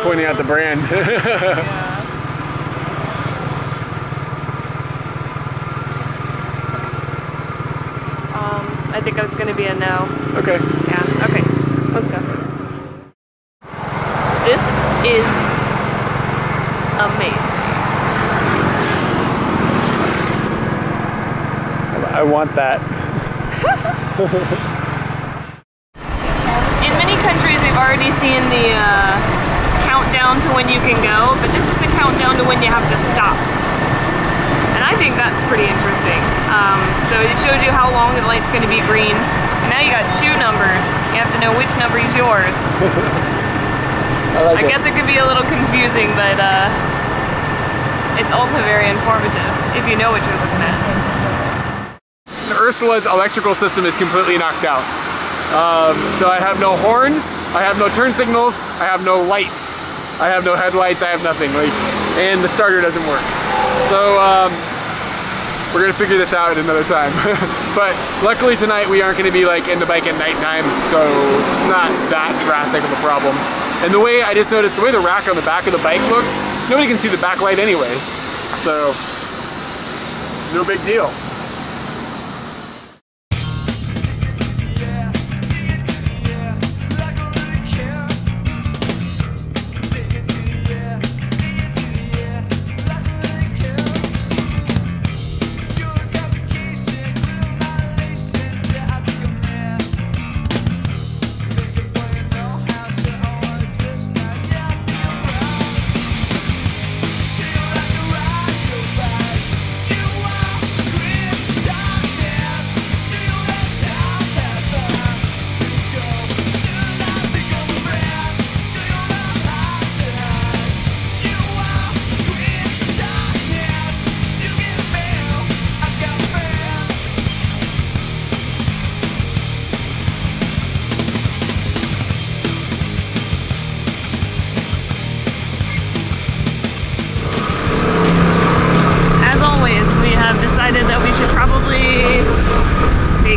Pointing out the brand. Yeah. I think it's going to be a no. Okay. Yeah, okay. Let's go. This is amazing. I want that. In many countries, we've already seen the countdown to when you can go, but this is the countdown to when you have to stop. And I think that's pretty interesting. So it shows you how long the light's going to be green. And now you got 2 numbers. You have to know which number is yours. I guess it could be a little confusing, but it's also very informative if you know what you're looking at. Ursula's electrical system is completely knocked out. So I have no horn, I have no turn signals, I have no lights, I have no headlights, I have nothing. And the starter doesn't work. So we're gonna figure this out at another time. But luckily tonight we aren't gonna be like in the bike at nighttime, so it's not that drastic of a problem. And the way I just noticed, the way the rack on the back of the bike looks, nobody can see the backlight anyways. So no big deal.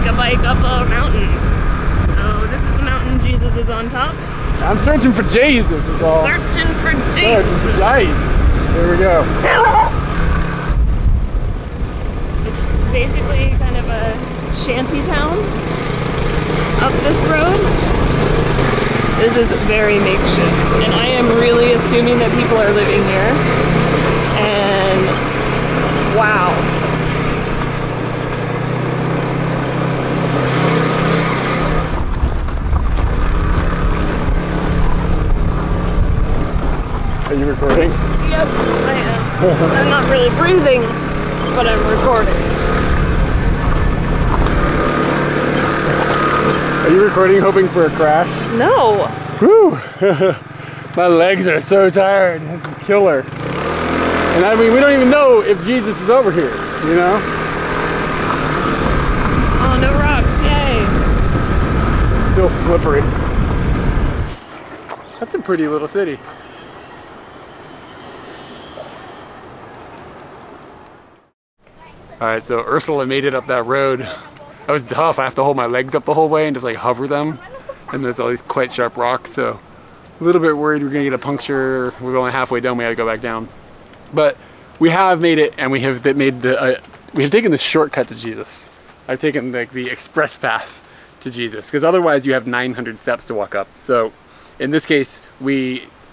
take a bike up a mountain. So this is the mountain Jesus is on top. I'm searching for Jesus is all. Searching for Jesus. Searching for Jesus. There we go. It's basically kind of a shanty town up this road. This is very makeshift, and I am really assuming that people are living here. And wow. Are you recording? Yes, I am. I'm not really breathing, but I'm recording. Are you recording hoping for a crash? No. Whew. My legs are so tired. This is killer. And I mean, we don't even know if Jesus is over here, you know? Oh, no rocks, yay. It's still slippery. That's a pretty little city. Alright, so Ursula made it up that road. That was tough. I have to hold my legs up the whole way and just like hover them. And there's all these quite sharp rocks, so a little bit worried we're gonna get a puncture. We're only halfway done, we gotta go back down. But we have made it, and we have taken the shortcut to Jesus. I've taken like the express path to Jesus, because otherwise you have 900 steps to walk up. So in this case,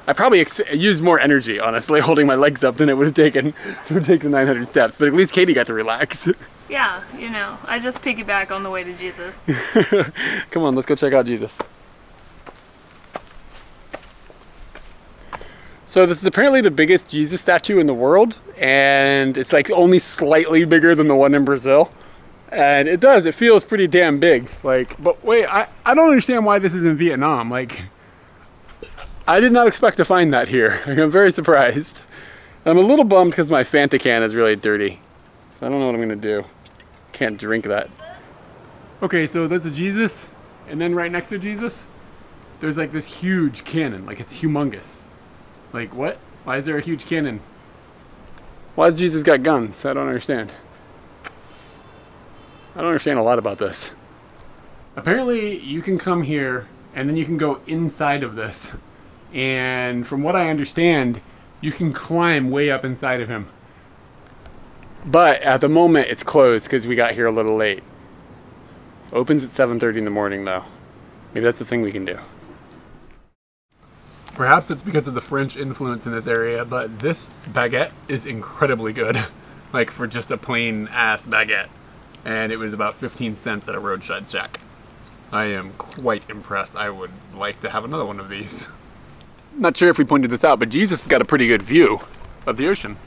I probably used more energy, honestly, holding my legs up than it would have taken to take the 900 steps. But at least Katie got to relax. Yeah, you know, I just piggyback on the way to Jesus. Come on, let's go check out Jesus. So this is apparently the biggest Jesus statue in the world, and it's like only slightly bigger than the one in Brazil. And it feels pretty damn big. Like, but wait, I don't understand why this is in Vietnam. Like, I did not expect to find that here. I'm very surprised. I'm a little bummed because my Fanta can is really dirty. So I don't know what I'm gonna do. Can't drink that. Okay, so that's a Jesus, and then right next to Jesus, there's like this huge cannon. Like, it's humongous. Like, what? Why is there a huge cannon? Why has Jesus got guns? I don't understand. I don't understand a lot about this. Apparently, you can come here, and then you can go inside of this. And from what I understand, you can climb way up inside of him. But at the moment, it's closed because we got here a little late. Opens at 7:30 in the morning, though. Maybe that's the thing we can do. Perhaps it's because of the French influence in this area, but this baguette is incredibly good. Like, for just a plain ass baguette. And it was about 15 cents at a roadside shack. I am quite impressed. I would like to have another one of these. Not sure if we pointed this out, but Jesus has got a pretty good view of the ocean.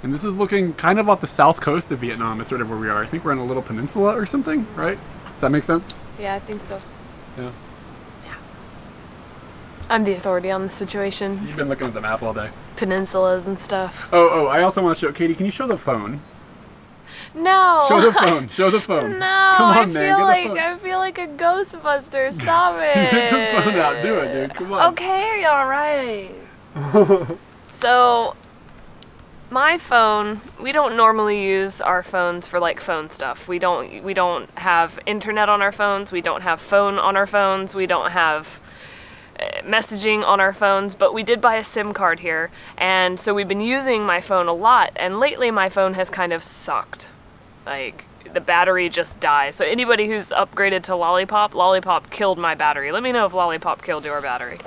And this is looking kind of off the south coast of Vietnam is sort of where we are. I think we're on a little peninsula or something, right? Does that make sense? Yeah, I think so. Yeah. I'm the authority on the situation. You've been looking at the map all day. Peninsulas and stuff. Oh, I also want to show, Katie, can you show the phone? No. Show the phone, show the phone. No, Come on, man, I feel like a Ghostbuster. Stop it. Get the phone out, do it, dude, come on. Okay, all right. So, my phone, we don't normally use our phones for like phone stuff. We don't have internet on our phones, we don't have phone on our phones, we don't have messaging on our phones, but we did buy a SIM card here, and so we've been using my phone a lot, and lately my phone has kind of sucked. Like, the battery just dies. So anybody who's upgraded to Lollipop killed my battery. Let me know if Lollipop killed your battery.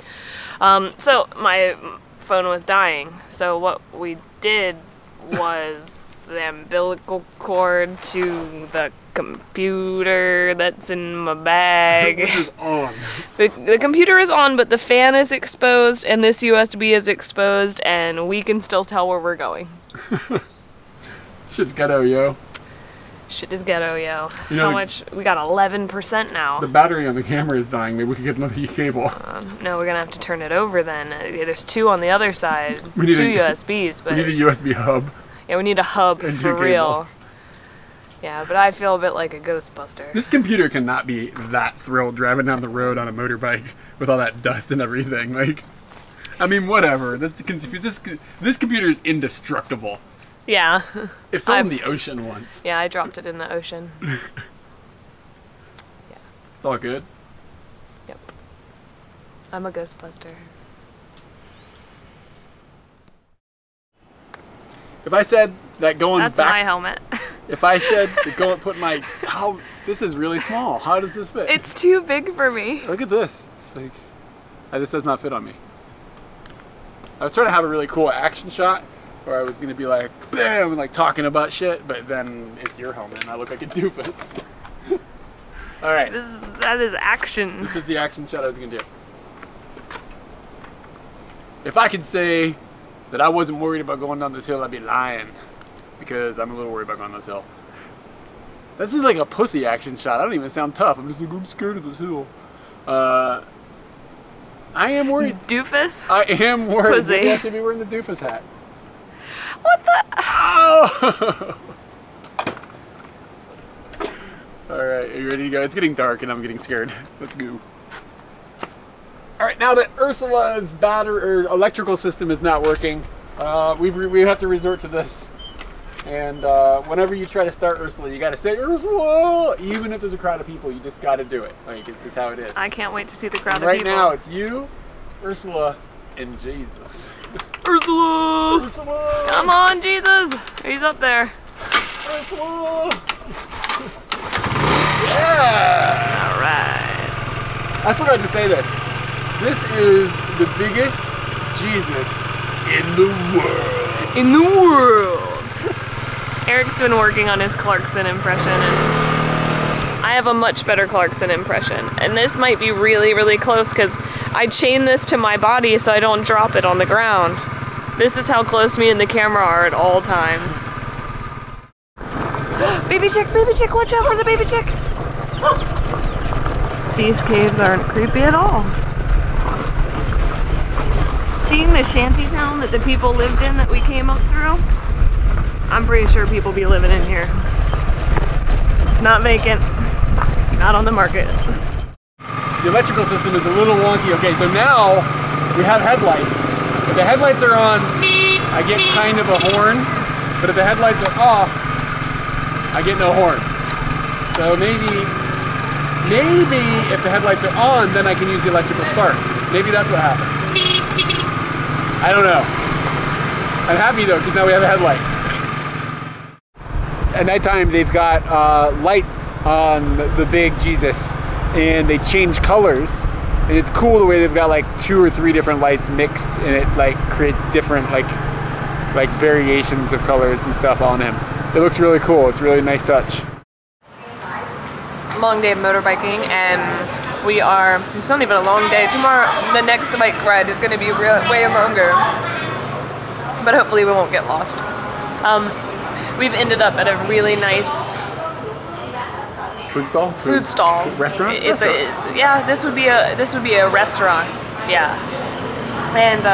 So my phone was dying, so what we did was the umbilical cord to the computer that's in my bag. This is on. The computer is on, but the fan is exposed, and this USB is exposed, and we can still tell where we're going. Shit's ghetto, yo. Shit is ghetto, yo. You know, how much? We got 11% now. The battery on the camera is dying. Maybe we could get another cable. No, we're gonna have to turn it over then. There's two on the other side. We need two USBs, but we need a USB hub. Yeah, we need a hub And for two real. cables. Yeah, but I feel a bit like a Ghostbuster. This computer cannot be that thrilled driving down the road on a motorbike with all that dust and everything. Like, I mean, whatever. This computer is indestructible. Yeah. It fell in the ocean once. Yeah, I dropped it in the ocean. It's all good. Yep. I'm a Ghostbuster. If I said that going That's back... my helmet. If I said to go and put my... How... This is really small. How does this fit? It's too big for me. Look at this. It's like... This does not fit on me. I was trying to have a really cool action shot where I was going to be like, bam, and like talking about shit, but then it's your helmet and I look like a doofus. All right. That is action. This is the action shot I was going to do. If I could say that I wasn't worried about going down this hill, I'd be lying. Because I'm a little worried about going down this hill. This is like a pussy action shot. I don't even sound tough. I'm just like, I'm scared of this hill. I am worried. Doofus? I am worried. Pussy. Maybe I should be wearing the doofus hat. What the? Oh! Alright, are you ready to go? It's getting dark and I'm getting scared. Let's go. Alright, now that Ursula's battery or electrical system is not working, we have to resort to this. And whenever you try to start Ursula, you gotta say Ursula! Even if there's a crowd of people, you just gotta do it. Like, it's just how it is. I can't wait to see the crowd And of people. Right now, it's you, Ursula, and Jesus. Ursula! Ursula! Come on, Jesus! He's up there. Ursula! Yeah! Alright. I forgot to say this. This is the biggest Jesus in the world. In the world! Eric's been working on his Clarkson impression, and I have a much better Clarkson impression. And this might be really, really close because I chain this to my body so I don't drop it on the ground. This is how close me and the camera are at all times. Baby chick, watch out for the baby chick! These caves aren't creepy at all. Seeing the shanty town that the people lived in that we came up through, I'm pretty sure people be living in here. It's not vacant, not on the market. The electrical system is a little wonky. Okay, so now we have headlights. If the headlights are on, I get kind of a horn, but if the headlights are off, I get no horn. So maybe if the headlights are on, then I can use the electrical spark. Maybe that's what happened. I don't know. I'm happy though, because now we have a headlight. At nighttime, they've got lights on the big Jesus, and they change colors. And it's cool the way they've got like 2 or 3 different lights mixed, and it like creates different like variations of colors and stuff on him. It looks really cool. It's a really nice touch. Long day of motorbiking, and it's not even a long day. Tomorrow, the next bike ride is going to be way longer, but hopefully we won't get lost. We've ended up at a really nice Food stall? Food stall. Restaurant? Yeah, this would be a restaurant. Yeah. And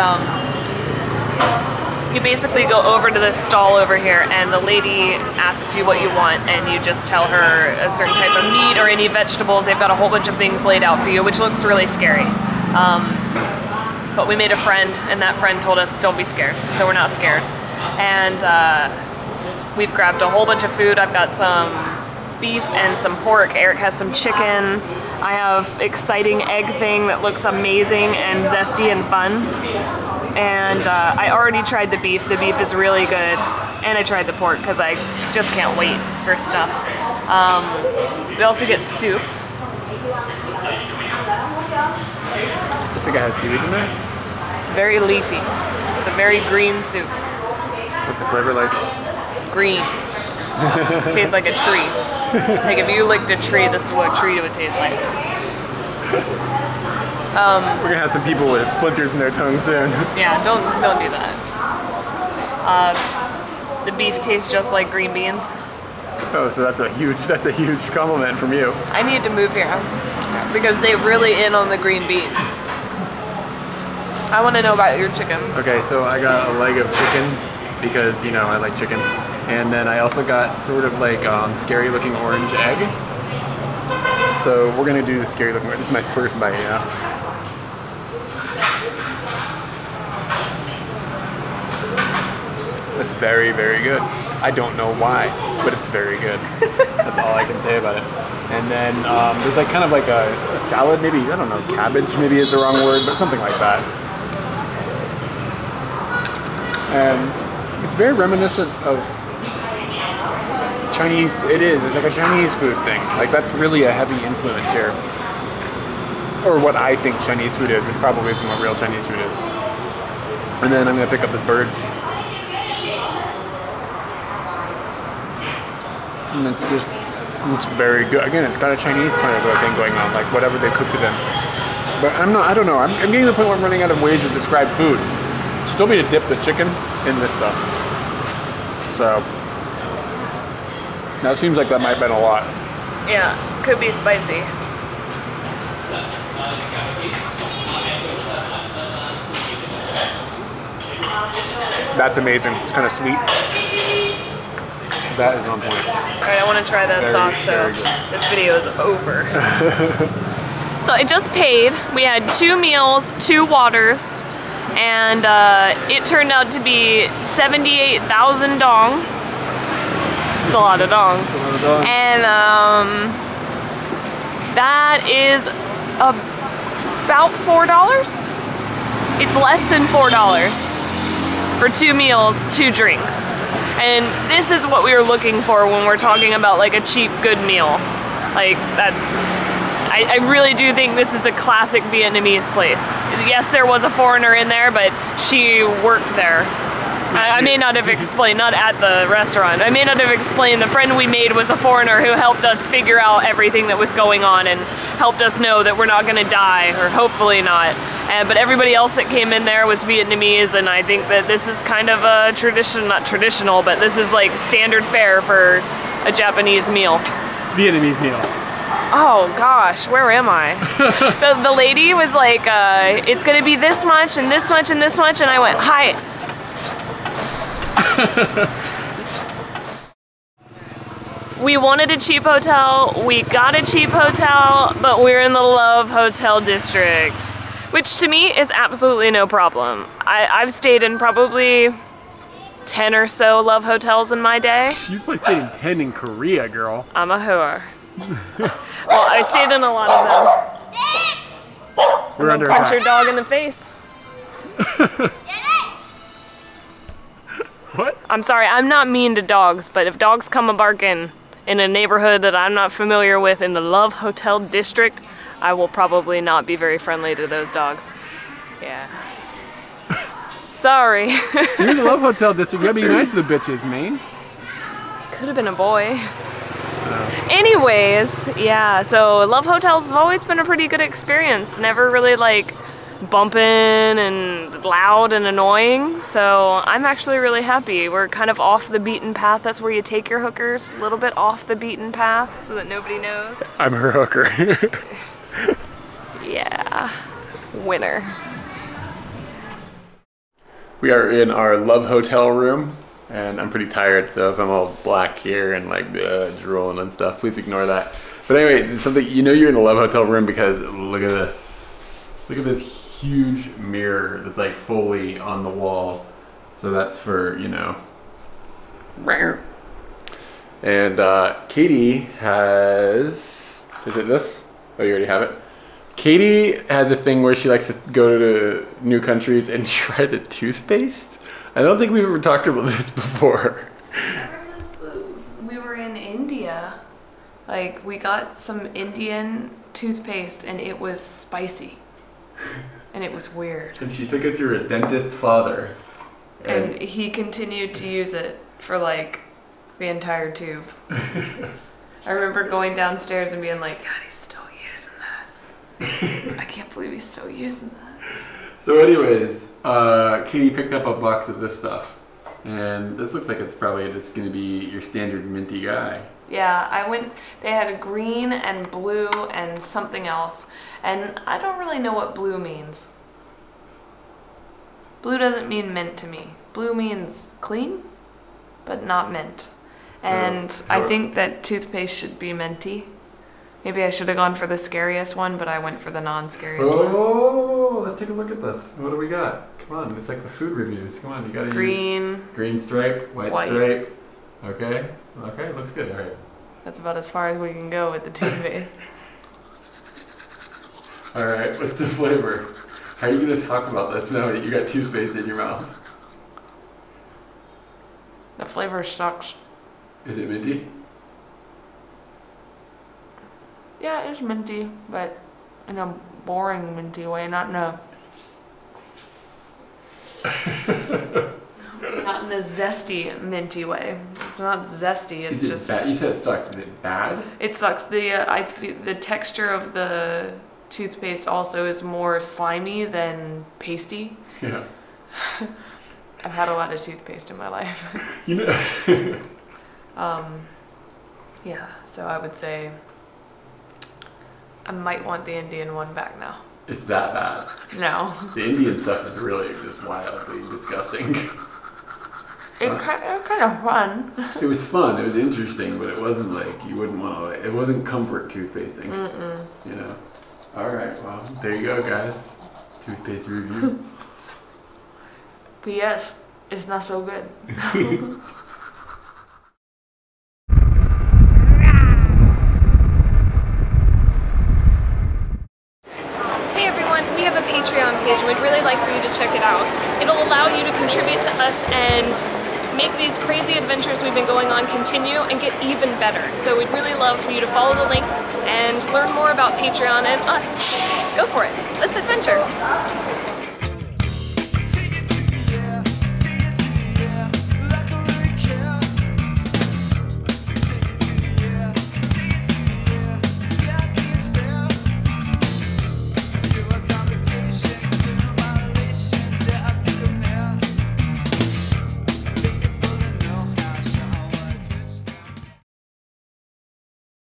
you basically go over to this stall over here, and the lady asks you what you want, and you just tell her a certain type of meat or any vegetables. They've got a whole bunch of things laid out for you, which looks really scary. But we made a friend, and that friend told us, don't be scared. So we're not scared. And we've grabbed a whole bunch of food. I've got some beef and some pork. Eric has some chicken. I have exciting egg thing that looks amazing and zesty and fun. And I already tried the beef. The beef is really good. And I tried the pork because I just can't wait for stuff. We also get soup. Looks like it has seaweed in there. It's very leafy. It's a very green soup. What's the flavor like? Green. It tastes like a tree. Like if you licked a tree, this is what a tree would taste like. We're gonna have some people with splinters in their tongue soon. Yeah, don't do that. The beef tastes just like green beans. Oh, so that's a huge compliment from you. I need to move here because they're really in on the green bean. I want to know about your chicken. Okay, so I got a leg of chicken because, you know, I like chicken. And then I also got sort of like scary looking orange egg. So we're gonna do the scary looking one. This is my first bite, you know? It's very, very good. I don't know why, but it's very good. That's all I can say about it. And then there's like kind of like a salad, maybe, I don't know, cabbage maybe is the wrong word, but something like that. And it's very reminiscent of Chinese, it's like a Chinese food thing. Like that's really a heavy influence here. Or what I think Chinese food is, which probably isn't what real Chinese food is. And then I'm gonna pick up this bird. And it just looks very good. Again, it's got a Chinese kind of thing going on, like whatever they cooked it in. But I don't know, I'm getting to the point where I'm running out of ways to describe food. Still need to dip the chicken in this stuff. So, now it seems like that might have been a lot. Yeah, could be spicy. That's amazing. It's kind of sweet. That is on point. Alright, I want to try that sauce, so this video is over. So I just paid. We had 2 meals, 2 waters, and it turned out to be 78,000 dong. It's a lot of dong. And that is about $4. It's less than $4 for 2 meals, 2 drinks. And this is what we were looking for when we're talking about like a cheap, good meal. Like that's, I really do think this is a classic Vietnamese place. Yes, there was a foreigner in there, but she worked there. I may not have explained, not at the restaurant, I may not have explained the friend we made was a foreigner who helped us figure out everything that was going on and helped us know that we're not gonna die, or hopefully not. But everybody else that came in there was Vietnamese, and I think that this is kind of a tradition, not traditional, but this is like standard fare for a Japanese meal. Vietnamese meal. Oh gosh, where am I? the lady was like, it's gonna be this much and this much and this much, and I went, hi. We wanted a cheap hotel, we got a cheap hotel, but we're in the Love Hotel district, which to me is absolutely no problem. I've stayed in probably 10 or so Love Hotels in my day. You probably stayed in 10 in Korea, girl. I'm a whore. Well, I stayed in a lot of them. We're under punch your dog in the face. What? I'm sorry, I'm not mean to dogs, but if dogs come a-barking in a neighborhood that I'm not familiar with in the Love Hotel district, I will probably not be very friendly to those dogs. Yeah. Sorry. You're in the Love Hotel district, you gotta be nice to the bitches, man. Could have been a boy. Anyways, yeah, so Love Hotels has always been a pretty good experience. Never really like bumping and loud and annoying, so I'm actually really happy. We're kind of off the beaten path. That's where you take your hookers, a little bit off the beaten path so that nobody knows. I'm her hooker. Yeah, winner. We are in our Love Hotel room, and I'm pretty tired, so if I'm all black here and like drooling and stuff, please ignore that. But anyway, something, you know you're in a Love Hotel room because look at this. Look at this huge mirror that's like fully on the wall. So that's for, you know. And Katie has, is it this? Oh, you already have it? Katie has a thing where she likes to go to new countries and try the toothpaste. I don't think we've ever talked about this before. Ever since we were in India, like we got some Indian toothpaste and it was spicy. And it was weird. And she took it to her dentist father. And he continued to use it for like the entire tube. I remember going downstairs and being like, God, he's still using that. I can't believe he's still using that. So anyways, Katie picked up a box of this stuff. And this looks like it's probably just gonna be your standard minty guy. Yeah, I went, they had a green and blue and something else. And I don't really know what blue means. Blue doesn't mean mint to me. Blue means clean, but not mint. So, and I think that toothpaste should be minty. Maybe I should have gone for the scariest one, but I went for the non-scariest one. Oh, let's take a look at this. What do we got? Come on, it's like the food reviews. Come on, you gotta use green stripe, white stripe. Okay, okay, looks good, all right. That's about as far as we can go with the toothpaste. Alright, what's the flavor? How are you going to talk about this now that you got toothpaste in your mouth? The flavor sucks. Is it minty? Yeah, it's minty, but in a boring minty way, not in a... not in a zesty minty way. It's not zesty, it's just... Bad? You said it sucks. Is it bad? It sucks. The texture of the toothpaste also is more slimy than pasty. Yeah. I've had a lot of toothpaste in my life. You know... Yeah, so I would say I might want the Indian one back now. It's that bad. No. The Indian stuff is really just wildly disgusting. It's kind of fun. It was fun, it was interesting, but it wasn't like, you wouldn't want to, it wasn't comfort toothpasting. You know? Alright, well, there you go guys. Toothpaste review. P.S. It's not so good. Hey everyone, we have a Patreon page and we'd really like for you to check it out. It'll allow you to contribute to us and make these crazy adventures we've been going on continue and get even better. So we'd really love for you to follow the link and learn more about Patreon and us. Go for it. Let's adventure.